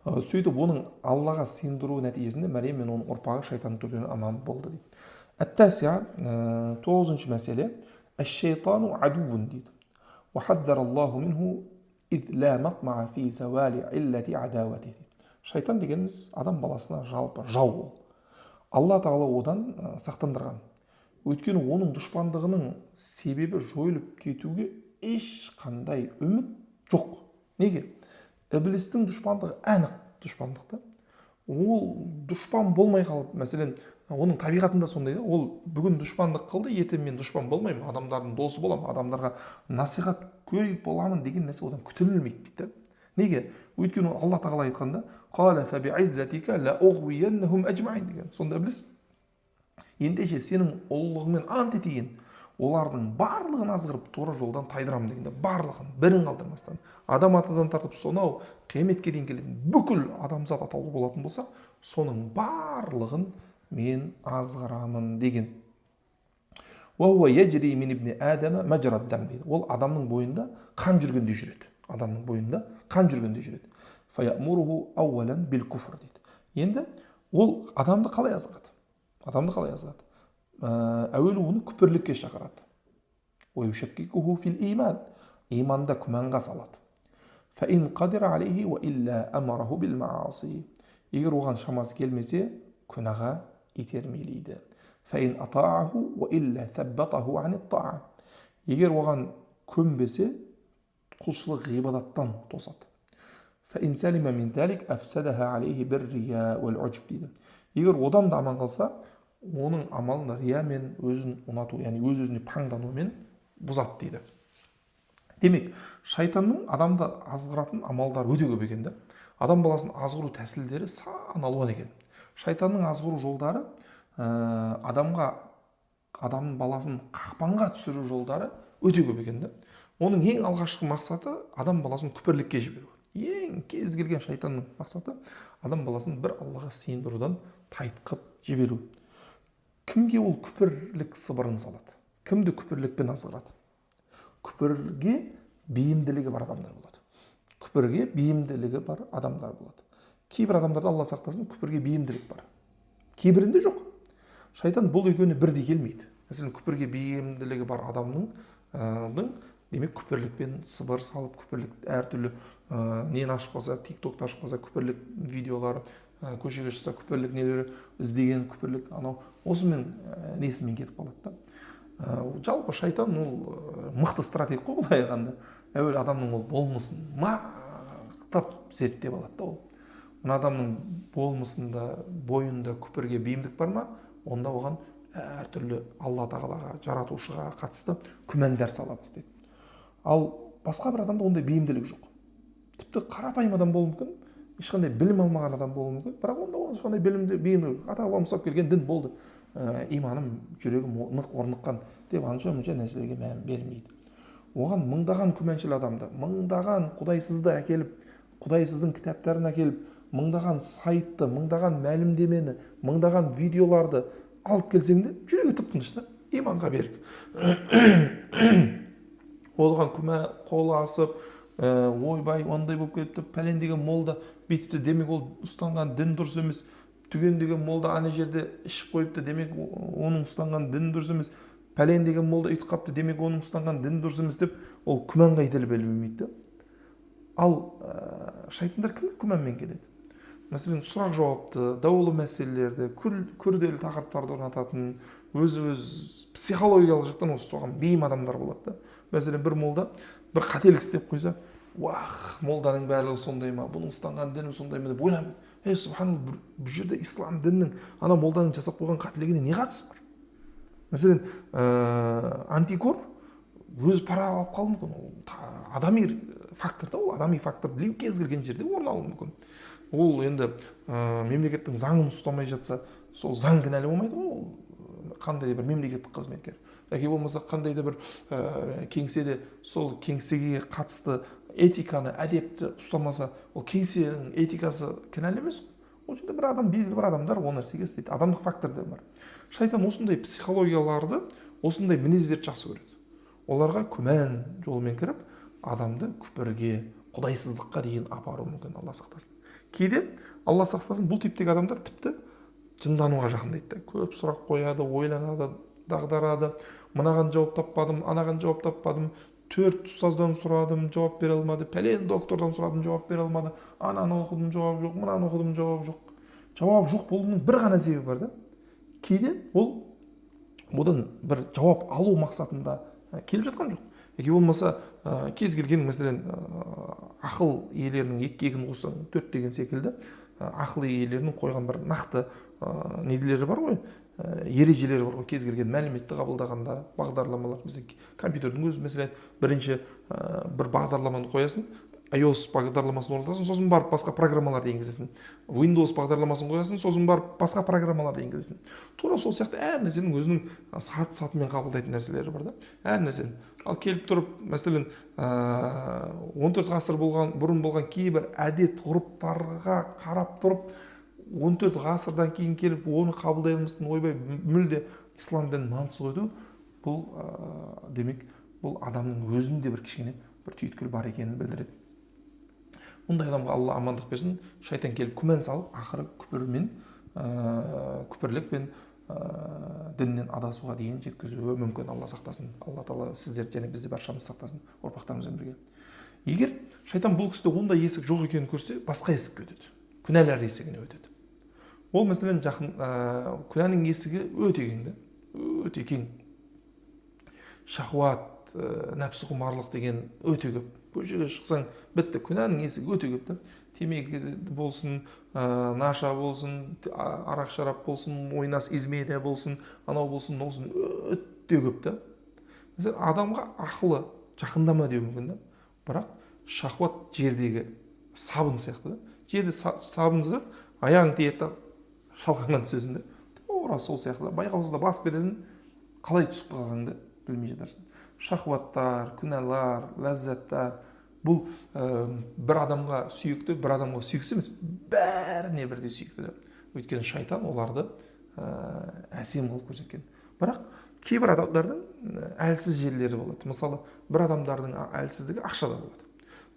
Сөйтіп оның Аллаға сыйындыру нәтижесінде Мариям мен оның ұрпағы шайтанның түртуінен аман болды дейді. Әт-тасия, 9-шы мәселе, әш-шайтану адуун дейді. وحذر الله منه إذ لا مطمع في زوال علة عداوته. Шайтан дегеніміз адам баласына жалпы жау ол. Алла Тағала одан сақтандырған. Өйткені оның дұшпандығының себебі жойылып кетуге ешқандай үміт жоқ. Неге? Іблістің дұшпандығы анық дұшпандықты. Ол дұшпан болмай қалып, мәселен, оның табиғатында сондай да, ол бүгін дұшпандық қылды, ертең мен дұшпан болмаймын, адамдардың досы боламын, адамдарға насихат көй боламын деген нәрсе одан күтілмейді дейді. Неге? Өйткені Алла Тағала айтқанда, «Қала фаби'иззатика лаұғвияннахум әжмаин» деген. Сонда білесіз, ендеше сенің ұлылығымен ант етейін, олардың барлығын азғырып тура жолдан тайдырамын дегенде, барлығын, бірін қалдырмастан, адам атадан тартып сонау қияметке дейін келетін бүкіл адамзат атаулы болатын болса, соның барлығын мен азғырамын деген. Ол адамның бойында қан жүргенде жүреді. Адамның бойында қан жүргенде жүреді. Енді ол адамды қалай азғырады? Әуелі оны күпірлікке шақырады. Иманда күмәнға салады. Егер оған шамасы келмесе, күнәға итермелейді. Егер оған көнбесе, құлшылық ғибадаттан тосады. Егер одан да аман қалса, оның амалын рия мен өзін ұнату, яғни өз-өзіне паңданумен бұзады дейді. Демек, шайтанның адамды азғыратын амалдар өте көп екен. Адам баласын азғыру тәсілдері сан алуан екен. Шайтанның азғыру жолдары, адамның баласын қақпанға түсіру жолдары өте көп екен. Оның ең алғашқы мақсаты адам баласын күпірлікке жіберу. Ең кез келген шайтанның мақсаты адам баласын бір Аллаға сыйындырудан тайтқып жіберу. Кімге ол күпірлік сыбырын салады? Кімді күпірлікпен азғырады? Күпірге бейімділігі бар адамдар болады. Кейбір адамдарда, Алла сақтасын, күпірге бейімділік бар. Кейбірінде жоқ. Шайтан бұл екеуіне бірдей келмейді. Мәселен, күпірге бейімділігі бар адамның демек күпірлікпен сыбыр салып, күпірлік әртүрлі нені ашып қалса, тиктокты ашып қалса, күпірлік видеолары, көшеге шықса күпірлік нелері іздеген күпірлік, осымен несімен кетіп қалады. Жалпы шайтан ол мықты стратег қой, былай айтқанда. Әуелі адамның ол болмысын мақтап зерттеп алады да ол. Мына адамның болмысында, бойында күпірге бейімдік бар ма? Онда оған әртүрлі Алла Тағалаға, жаратушыға қатысты күмәндар сала бастайды. Ал басқа бір адамда ондай бейімділік жоқ. Тіпті қарапайым адам болуы мүмкін, ешқандай білім алмаған адам болуы мүмкін, бірақ онда ешқандай бейімділік, ата-бабам ұстап келген дін болды. Иманым, жүрегім нық орныққан деп анша-мұнша нәрселерге мән бермейді. Оған мыңдаған күмәншіл адамды, мыңдаған құдайсызды әкеліп Құдай сіздің кітаптарын әкеліп, мыңдаған сайтты, мыңдаған мәлімдемені, мыңдаған видеоларды алып келсең де, жүрегі тып-тыныш та, иманға берік. Оған күмә қолы асып, ойбай ондай болып кетіпті, пәлен деген молда бүйтіпті, демек ол ұстанған дін дұрыс емес. Түген деген молда ана жерде ішіп қойыпты, демек оның ұстанған дін дұрыс емес. Пәлен деген молда үйтіп қапты, демек оның ұстанған дін дұрыс емес деп, ол күмәнға итеріліп білмейді. Ал шайтандар кімге күмәнмен келеді? Мәселен, сұрақ жауапты, даулы мәселелерді, күрделі тақырыптарды орнататын, өз психологиялық жақтан осы соған бейім адамдар болады да. Мәселен, бір молда бір қателік істеп қойса, уах, молданың барлығы сондай ма, бұның ұстанған діні сондай ма деп ойланып, субханалла, бұл жерде ислам дінінің ана молданың жасап қойған қателігіне не қатысы бар? Мәселен, антикор өз пара алып қалуы мүмкін, ол адами фактор да, ол адами фактор кез келген жерде орын алуы мүмкін. Ол енді мемлекеттің заңын ұстамай жатса, сол заң кінәлі болмайды ғой, ол қандай да бір мемлекеттік қызметкер. Яки болмаса қандай да бір кеңседе сол кеңсеге қатысты этиканы, әдепті ұстамаса, ол кеңсенің этикасы кінәлі емес қой. Ол жерде бір адам, белгілі бір адамдар ол нәрсеге істейді. Адамдық фактор да бар. Шайтан осындай психологияларды, осындай мінездерді жақсы көреді. Оларға күмән жолымен кіріп, адамды күпірге, құдайсыздыққа дейін апару мүмкін, Алла сақтасын. Кейде Алла сақтасын, бұл типтегі адамдар тіпті жындануға жақындайды. Көп сұрақ қояды, ойланады, дағдарады. Мынаған жауап таппадым, анаған жауап таппадым, 4 ұстаздан сұрадым, жауап бере алмады, пәлен доктордан сұрадым, жауап бере алмады, ананы оқыдым, жауап жоқ, мынаны оқыдым, жауап жоқ. Жауап жоқ болуының бір ғана себебі бар да. Кейде ол одан бір жауап алу мақсатында келіп жатқан жоқ. Яки болмаса кез келген, мәселен, ақыл иелерінің 2-2-ін қоссаң 4 деген секілді, ақыл иелерінің қойған бір нақты неделері бар ғой, ережелері бар ғой, кез келген мәліметті қабылдағанда, бағдарламалар, біздің компьютердің өзі, мәселен, бірінші бір бағдарламаны қоясың, iOS бағдарламасын орнатасың, сосын барып басқа программаларды енгізесің. Windows бағдарламасын қоясың, сосын барып басқа программаларды енгізесің. Тура сол сияқты әр нәрсенің өзінің саты-сатымен қабылдайтын нәрселері бар да. Әр нәрсенің. Ал келіп тұрып, мәселен, 14 ғасыр бұрын болған кейбір әдет ғұрыптарға қарап тұрып, 14 ғасырдан кейін келіп, оны қабылдай алмастың, ойбай, мүлде ислам дінін маңызсыз қойды. Бұл демек, бұл адамның өзінде бір кішкене бір түйткіл бар екенін білдіреді. Мұндай адамға Алла амандық берсін, шайтан келіп күмән салып, ақыры күпірлік пен діннен адасуға дейін жеткізуі мүмкін. Алла сақтасын. Алла Тағала сіздерді және бізді баршамыз сақтасын, ұрпақтарымызбен бірге. Егер шайтан бұл кісіде ондай есік жоқ екенін көрсе, басқа есікке өтеді. Күнәлар есігіне өтеді. Ол мәселен күнәнің есігі өте кең, өте кең. Шахуат, нәпсі құмарлық деген өте көп. Көшеге шықсаң, бітті, күнәнің есігі өте көп. Темекі болсын, наша болсын, арақ шарап болсын, ойнас измеде болсын, анау болсын, болсын, өте көп. Mesela адамға ақылы жақындама деу мүмкін да. Бірақ шахуат жердегі сабын сияқты. Жерде сабынса, аяғың тиеді, шалқанған түсесің. Тура сол сияқты. Байқаусызда басып кетесің, қалай түсіп қалғаныңды білмей жатарсың. Шахуаттар, күнәлар, ләззаттар, бұл бір адамға сүйікті, бір адамға сүйіксіз емес, бәріне бірдей сүйікті. Өйткені шайтан оларды әсем қылып көрсеткен. Бірақ кейбір адамдардың әлсіз жерлері болады. Мысалы, бір адамдардың әлсіздігі ақшада болады.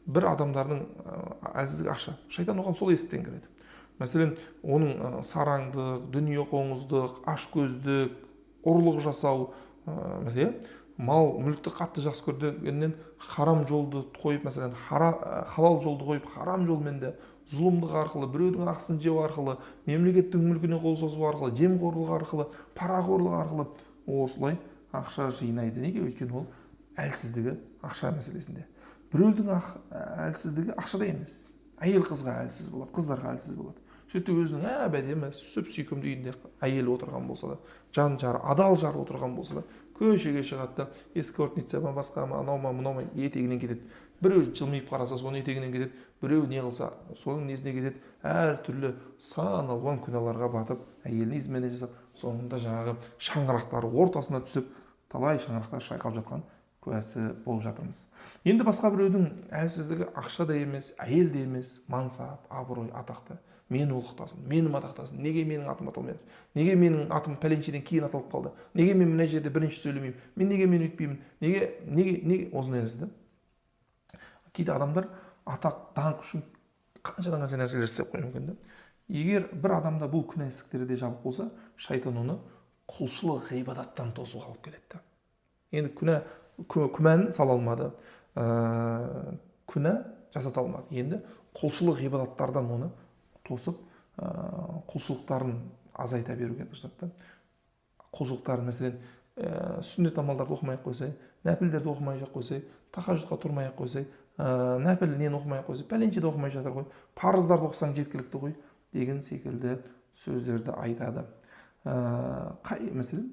Бір адамдардың әлсіздігі ақша. Шайтан оған сол есіктен кіреді. Мәселен, оның сараңдық, дүние қоңыздық, ашкөздік, ұрлық жасау, мал, мүлікті қатты жақсы көргеннен харам жолды қойып, мәселен, халал жолды қойып, харам жолмен де зұлымдық арқылы, біреудің ақысын жеу арқылы, мемлекеттің мүлкіне қол созу арқылы, жемқорлық арқылы, парақорлық арқылы осылай ақша жинайды. Неге? Өйткені ол әлсіздігі ақша мәселесінде. Біреудің әлсіздігі ақшада емес. Әйел қызға әлсіз болады, қыздарға әлсіз болады. Сөйтіп өзінің әбәдемі, сүп-сүйкімді үйінде әйел отырған болса да, жан жары, адал жары отырған болса да, көшеге шығады, эскортница ма, басқа ма, анау ма, мынау ма, етегінен кетеді. Біреу жылмиып қараса, соның етегінен кетеді. Біреу не қылса, соның несіне кетеді. Әр түрлі сан алуан күнәларға батып, әйеліне измена жасап, соңында жаңағы шаңырақтары ортасына түсіп, талай шаңырақтар шайқап жатқан куәсі болып жатырмыз. Енді басқа біреудің әлсіздігі ақшада емес, әйелде емес, мансап, абырой, атақты. Мені ұлықтасын, мені мадақтасын, неге менің атым аталмайды, неге менің атым пәленшеден кейін аталып қалды, неге мен мына жерде бірінші сөйлемеймін, неге мен өйтпеймін, неге осындай нәрсе. Кейде адамдар атақ, даңқ үшін қаншадан қанша нәрселер істеп қоюы мүмкін. Егер бір адамда бұл күнәсіздіктері де жабық болса, шайтан оны құлшылық ғибадаттан тосуға алып келеді. Енді күмән сала алмады, күнә жасата алмады. Енді құлшылық ғибадаттардан оны тосып, құлшылықтарын азайта беруге тырысады. Құлшылықтарын, мәселен, сүннет амалдарды оқымай қойсай, нәпілдерді оқымай қойсай, тахажжудқа тұрмай қойсай, нәпіл нені оқымай қойсай, пәленшеде оқымай жатыр ғой, парыздарды оқысаң жеткілікті ғой деген секілді сөздерді айтады. Мәселен,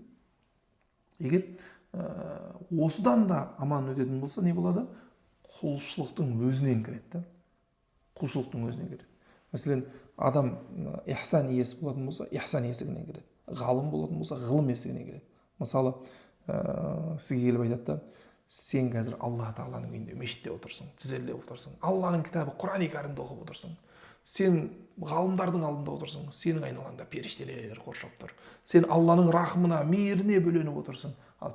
егер осыдан да аман өтетін болса, не болады? Құлшылықтың өзінен кіреді. Құлшылықтың өзінен кіреді. Мәселен, адам ихсан иесі болатын болса, ихсан есігінен кіреді. Ғалым болатын болса, ғылым есігінен кіреді. Мысалы, сізге келіп айтады, сен қазір Алла Тағаланың үйінде мешітте отырсың, тізерлеп отырсың, Алланың кітабы Құран-ы Кәрімді оқып отырсың. Сен ғалымдардың алдында отырсың, сенің айналаңда періштелер қоршап тұр. Сен Алланың рахымына, мейіріне бөленіп отырсың. Ал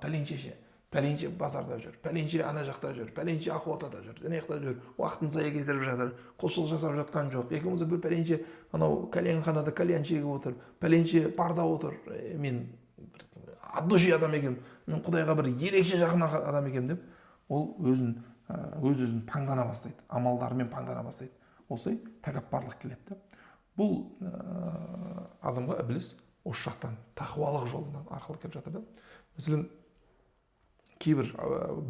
пәленше базарда жүр, пәленше ана жақта жүр, пәленше ақуатада жүр, ана жақта жүр, уақытын зая кетіріп жатыр, құлшылық жасап жатқан жоқ. Екеумізде бір пәленше анау кальянханада кальян шегіп отыр, пәленше барда отыр. Мен от души адам екенмін, мен Құдайға бір ерекше жақын адам екенмін деп, ол өз-өзін паңдана бастайды, амалдарымен паңдана бастайды. Осылай тәкаппарлық келеді. Бұл адамға ібліс осы жақтан, тақуалық жолынан арқылы келіп жатыр. Мәселен, кейбір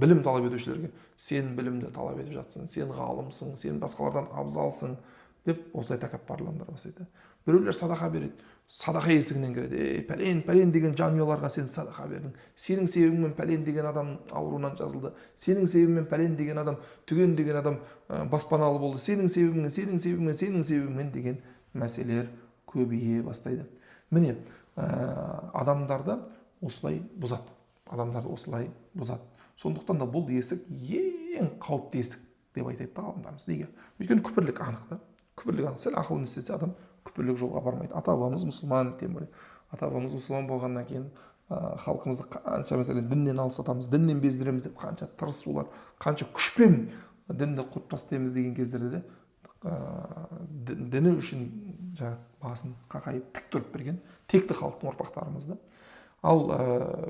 білім талап етушілерге сен білімді талап етіп жатсың, сен ғалымсың, сен басқалардан абзалсың деп осылай тәкаппарландыра бастайды. Біреулер садақа береді, садақа есігінен кіреді. Пәлен деген жанұяларға сен садақа бердің, сенің себебіңмен пәлен деген адам ауруынан жазылды, сенің себебіңмен пәлен деген адам, түген деген адам баспаналы болды, сенің себебіңмен деген мәселелер көбейе бастайды. Міне, адамдарды осылай бұзады. Сондықтан да бұл есік ең қауіпті есік деп айтады ғалымдарымыз. Неге? Өйткені күпірлік анық. Сәл ақылын істесе адам күпірлік жолға бармайды. Ата-бабамыз мұсылман, ата-бабамыз мұсылман болғаннан кейін халқымызды қанша мәселен діннен алсатамыз, діннен бездіреміз деп қанша тырысулар, қанша күшпен дінді құрып тастаймыз деген кездерде де діні үшін басын қақайып тік тұрып берген текті халықтың ұрпақтарымызды. Ал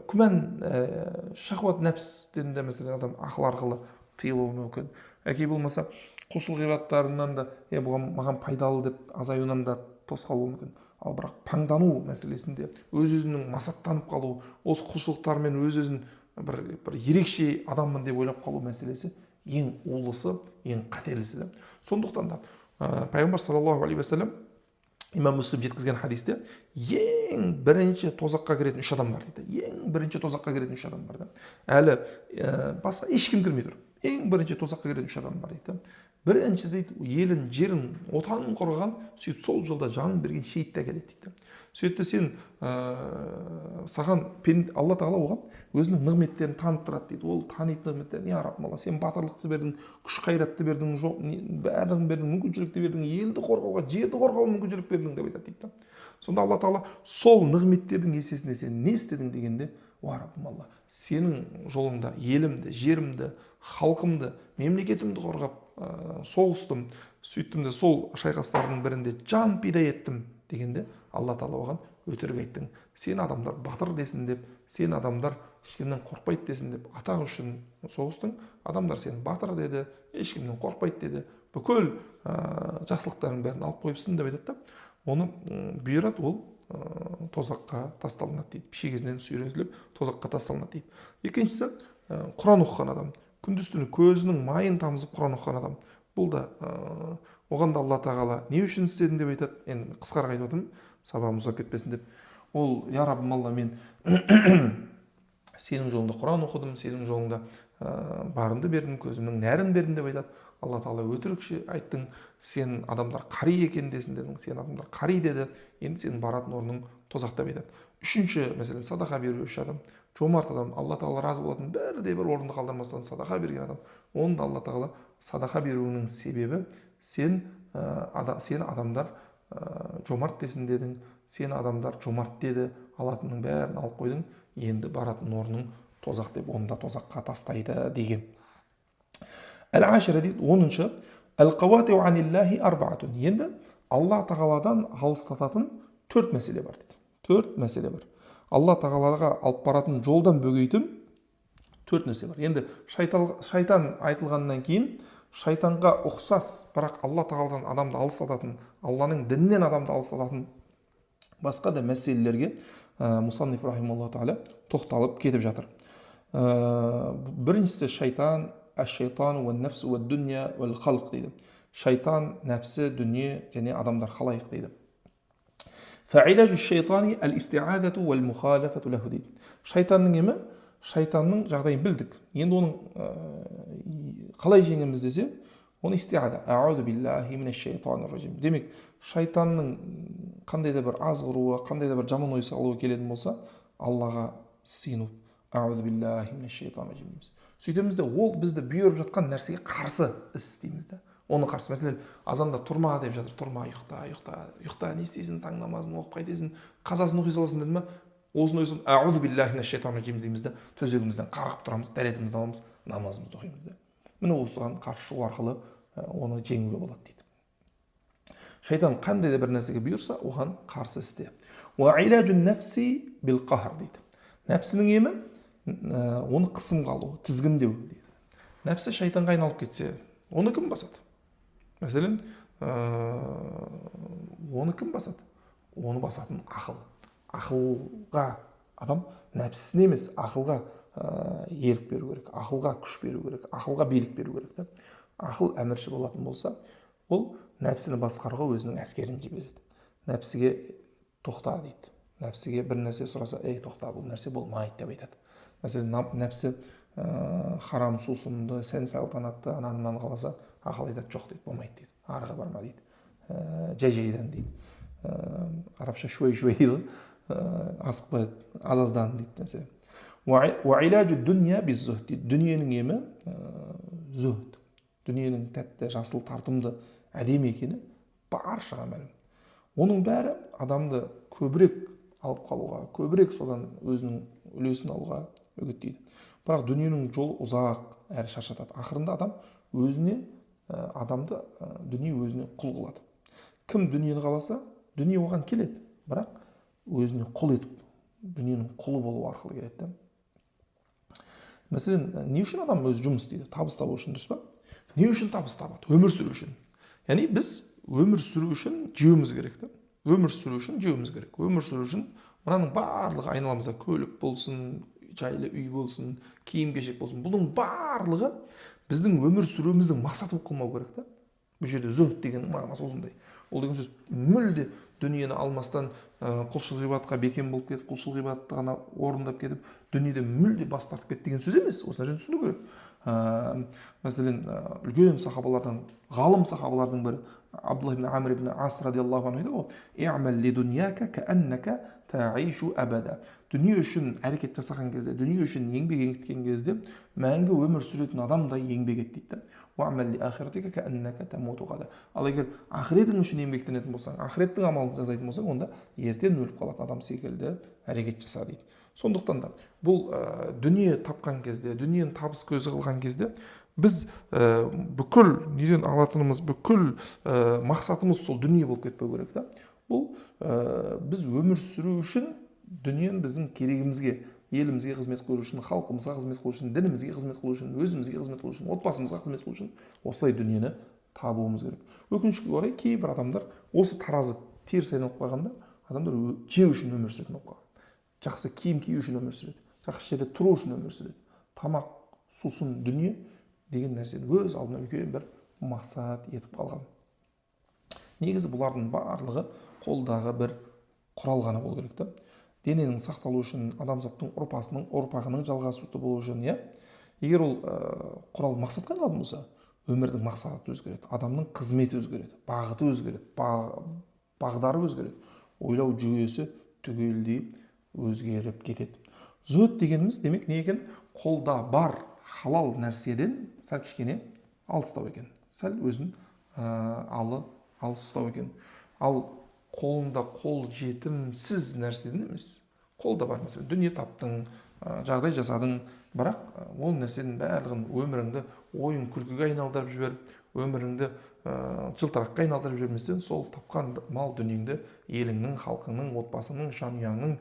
күмән, шахуат, нәпс дегенде мәселен адам ақыл арқылы тыйылуы мүмкін. Әке болмаса құлшылық ғибадаттарынан да бұған маған пайдалы деп азаюынан да тосқалуы мүмкін. Ал бірақ паңдану мәселесінде өз-өзінің масаттанып қалу, осы құлшылықтармен өз-өзін бір ерекше адаммын деп ойлап қалу мәселесі ең улысы, ең қателісі. Сондықтан да пайғамбар саллаллаху алейхи вассалам имам Муслим жеткізген хадисте ең бірінші тозаққа кіретін үш адам бар дейді. Ең бірінші тозаққа кіретін үш адам бар. Әлі басқа ешкім кірмей тұр. Ең бірінші тозаққа кіретін үш адам бар дейді. Біріншісі дейді, елін, жерін, отанын қорғаған, сөйтіп сол жолда жанын берген шейіт те келеді дейді. Сөйтті сен саған Алла Тағала оған өзінің нығметтерін таныттырады дейді. Ол таниды нығметтерін, я Раббым Алла, сен батырлықты бердің, күш қайратты бердің, бәрін бердің, мүмкіншілікті бердің, елді қорғауға, жерді қорғауға мүмкіншілік бердің деп айтады дейді. Сонда Алла Тағала сол нығметтердің есесінде сен не істедің дегенде, я Раббым Алла, сенің жолыңда елімді, жерімді, халқымды, мемлекетімді қорғап соғыстым, сөйттім де сол шайқастардың бірінде жан пида еттім дегенде Алла Тағала оған өтірік айттың. Сен адамдар батыр десін деп, сен адамдар ешкімнен қорқпайды десін деп атақ үшін соғыстың. Адамдар сен батыр деді, ешкімнен қорқпайды деді. Бүкіл жақсылықтардың бәрін алып қойыпсың деп айтады. Оны бұйырады, ол тозаққа тасталынады дейді. Пішегезінен сүйретіліп тозаққа тасталынады дейді. Екіншісі, Құран оқыған адам. Күндіз-түні көзінің майын тамызып Құран оқыған адам. Бұл да оған да Алла Тағала не үшін істедің деп айтады. Енді қысқарақ айтып отырмын, сабағымыз ұзап кетпесін деп. Ол, я Раббым Алла, мен сенің жолыңда Құран оқыдым, сенің жолыңда барымды бердім, көзімнің нәрін бердім деп айтады. Алла Тағала өтірікші айттың, сен адамдар қари екен десін дедің, сен адамдар қари деді, енді сенің баратын орның тозақ деп айтады. Үшінші мәселен садақа беруші адам, жомарт адам, алла тағала разы болатын бірде бір орынды қалдырмастан садақа берген адам, оны да алла тағала садақа беруінің себебі сен адамдар жомарт десін дедің, сен адамдар жомарт деді, алатынның бәрін алып қойдың, енді баратын орның тозақ деп, оны да тозаққа тастайды деген. Әл-Ашира дейді, 10-шы, әл-қауатиу аниллахи арбаатун. Енді алла тағаладан алыстататын 4 мәселе бар дейді. 4 мәселе бар. Алла тағалаға алып баратын жолдан бөгейтін 4 нәрсе бар. Енді шайтан айтылғаннан кейін шайтанға ұқсас, бірақ алла тағаладан адамды алыстататын, алланың діннен адамды алыстататын басқа да мәселелерге Мусанниф рахималлаху тағала тоқталып кетіп жатыр. Біріншісі шайтан, әш-шайтан уән нәфс уәд дүния уәл халқ дейді. Шайтан, нәпсі, дүние және адамдар, халайық дейді. Фаилажу шайтани әл-истиадату уәл мұхалафату ләху дейді. Шайтанның емі, шайтанның жағдайын білдік. Енді оның қалай жеңеміз десе, оны истиада. А'уду биллахи минаш шайтанир ражим. Демек, шайтанның қандай да бір азғыруы, қандай да бір жаман ой салуы келетін болса, Аллаға сыйыну. А'уду биллахи минаш шайтанир ражим дейміз. Сөйтеміз де, ол бізді бұйырып жатқан нәрсеге қарсы іс істейміз де. Оны қарсы, мәселен, азанда тұрма деп жатыр, тұрма, ұйықта, не істейсің, таң намазын оқып қайтесің, қазасын оқи саласың деді ме, осыны өзін а'уду биллахи минаш шайтанир ражим дейміз де, төсегімізден қарғып тұрамыз, дәретімізді аламыз, намазымызды оқимыз де. Міне осыған қарсы шығу арқылы оны жеңуге болады дейді. Шайтан қандай да бір нәрсеге бұйырса, оған қарсы істе. Уаилажун нафси бил қахр дейді. Нәпсінің емі оны қысымға алу, тізгіндеу дейді. Нәпсі шайтанға айналып кетсе, оны кім басады? Мәселен, оны кім басады? Оны басатын ақыл. Ақылға адам нәпсісіне емес, ақылға ерік беру керек, ақылға күш беру керек, ақылға билік беру керек. Ақыл әмірші болатын болса, ол нәпсіні басқаруға өзінің әскерін жібереді. Нәпсіге тоқта дейді. Нәпсіге бір нәрсе сұраса, тоқта, бұл нәрсе болмайды деп айтады. Мәселен, нәпсі харам, сусынды, сән салтанатты анан қаласа, ақыл айтады, жоқ дейді, болмайды дейді. Арыға барма дейді. Жай-жайдан дейді. Арабша шуай-шуай дейді. Асықпа, аз-аздан дейді мәселен. Уаилажу дүния біз зүхд дейді. Дүниенің емі зүхд. Дүниенің тәтті, жасыл, тартымды, әдемі екені баршаға мәлім. Оның бәрі адамды көбірек алып қалуға, көбірек содан өзінің үлесін алуға үгіттейді. Бірақ дүниенің жолы ұзақ әрі шаршатады. Ақырында адам өзіне, дүние өзіне құл қылады. Кім дүниені қаласа, дүние оған келеді. Бірақ өзіне құл етіп, дүниенің құлы болу арқылы келеді. Мәселен, не үшін адам өзі жұмыс істейді? Табыс табу үшін, дұрыс па? Не үшін табыс табады? Өмір сүру үшін. Яғни біз өмір сүру үшін жеуіміз керек. Өмір сүру үшін жеуіміз керек. Өмір сүру үшін мынаның барлығы айналамызда көлік болсын, жайлы үй болсын, киім-кешек болсын. Бұның барлығы біздің өмір сүруіміздің мақсаты болып қалмау керек. Бұл жерде зүхд деген мағынасы осындай. Ол деген сөз мүлде дүниені алмастан құлшыл ғибадатқа бекем болып кетіп, құлшыл ғибадатты ғана орындап кетіп, дүниеден мүлде бас тартып кетті деген сөз емес. Осыны жөн түсіну керек. Мәселен, үлкен сахабалардан, ғалым сахабалардың бірі Абдуллах ибн Амр ибн Ас радиаллаху анху айтады ғой: "И'мал ли дуньяка кааннака таишу абада." Дүние үшін әрекет жасаған кезде, дүние үшін еңбек еткен кезде, мәңгі өмір сүретін адамдай еңбек ет дейді. "У'мал ли ахиратика кааннака тамуту гада." Ал егер ақыретің үшін еңбектенетін болсаң, ақыреттің амалын жасайтын болсаң, онда ертең өліп қалатын адам секілді әрекет жаса дейді. Сондықтан да бұл дүние тапқан кезде, дүниені табыс көзі қылған кезде, біз бүкіл неден алатынымыз, бүкіл мақсатымыз сол дүние болып кетпеу керек. Бұл біз өмір сүру үшін дүниені біздің керегімізге, елімізге қызмет қылу үшін, халқымызға қызмет қылу үшін, дінімізге қызмет қылу үшін, өзімізге қызмет қылу үшін, отбасымызға қызмет қылу үшін осылай дүниені табуымыз керек. Өкінішке орай кейбір адамдар осы таразы теріс айналып қалғанда, адамдар жеу үшін өмір сүретін болып қалған. Жақсы киім кию үшін өмір сүреді, жақсы жерде тұру үшін өмір сүреді. Тамақ, сусын, дүние деген нәрсені өз алдына үлкен бір мақсат етіп қалған. Негізі бұлардың барлығы қолдағы бір құрал ғана болу керек. Дененің сақталу үшін, адамзаттың ұрпағының жалғасуы болу үшін, егер ол құрал мақсатқа айналатын болса, өмірдің мақсаты өзгереді, адамның қызметі өзгереді, бағыты өзгереді, бағдары өзгереді, ойлау жүйесі түгелдей өзгеріп кетеді. Зөт дегеніміз демек не екен? Қолда бар халал нәрседен сәл кішкене алыстау екен. Сәл өзін алыс ұстау екен. Ал қолында қол жетімсіз нәрседен емес. Қолда бар мәселе, дүние таптың, жағдай жасадың, бірақ ол нәрсенің барлығын өміріңді ойын күлкіге айналдырып жіберіп, өміріңді жылтыраққа айналдырып жіберместен, сол тапқан мал дүниеңді еліңнің, халқыңның, отбасыңның, жанұяңның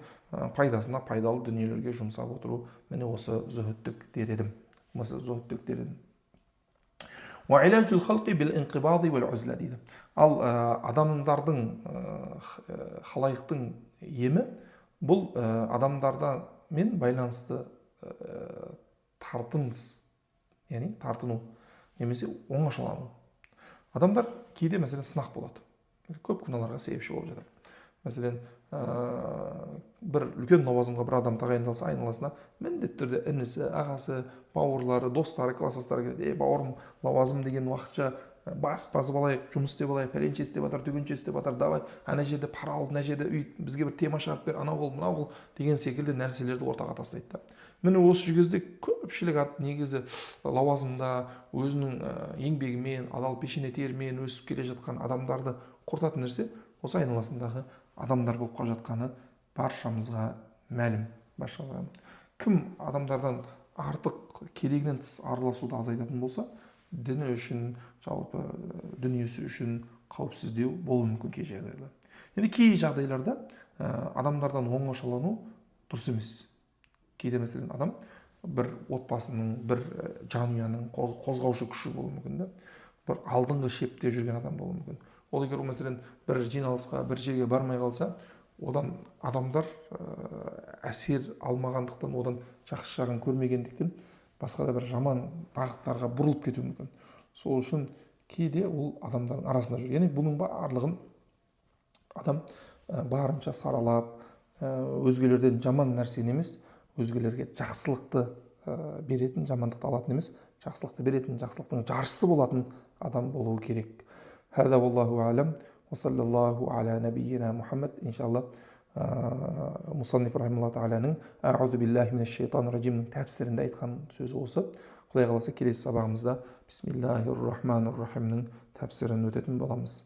пайдасына, пайдалы дүниелерге жұмсап отыру, міне осы зұһүттік дер едім. Ал адамдардың, халайықтың емі бұл адамдармен байланысты тартыну немесе оңашалану. Адамдар кейде мәселен сынақ болады. Көп күнәларға себепші болып жатады. Мәселен, бір үлкен лауазымға бір адам тағайындалса, айналасына міндетті түрде інісі, ағасы, бауырлары, достары, кластастары келеді. Бауырым, лауазым деген уақытша басып алайық, жұмыс істеп алайық, пәленше істеп жатыр, түгенше істеп жатыр, давай, ана жерде пара ал, мына жерде үй, бізге бір тема шығарып бер, анау қыл, мынау қыл деген секілді нәрселерді ортаға тастайды. Міне осы кезде көпшілік негізі лауазымда өзінің еңбегімен, адал пешене терімен өсіп келе жатқан адамдарды құртатын нәрсе осы айналасындағы адамдар болып қалып жатқаны баршамызға мәлім. Кім адамдардан артық керегінен тыс араласуды азайтатын болса, діні үшін, жалпы дүниесі үшін қауіпсіздеу болуы мүмкін кей жағдайлар. Енді кей жағдайларда адамдардан оңашалану дұрыс емес. Кейде мәселен адам бір отбасының, бір жанұяның қозғаушы күші болуы мүмкін, бір алдыңғы шепте жүрген адам болуы мүмкін. Ол егер мәселен бір жиналысқа, бір жерге бармай қалса, одан адамдар әсер алмағандықтан, одан жақсы жағын көрмегендіктен басқа да бір жаман бағыттарға бұрылып кетуі мүмкін. Сол үшін кейде ол адамдардың арасында жүр. Яғни бұның барлығын адам барынша саралап, өзгелерден жаман нәрсені емес, өзгелерге жақсылықты беретін, жамандықты алатын емес, жақсылықты беретін, жақсылықтың жаршысы болатын адам болуы керек. Хәза валлаху алям, ва саллаллаху аля набийина Мухаммад. Иншалла Мусанниф рахималлаху тааланың аъузу биллахи минаш шайтанир раджимнің тәфсірінде айтқан сөзі осы. Құдай қаласа келесі сабағымызда бисмиллахир рахманир рахимнің тәфсірін өтетін боламыз.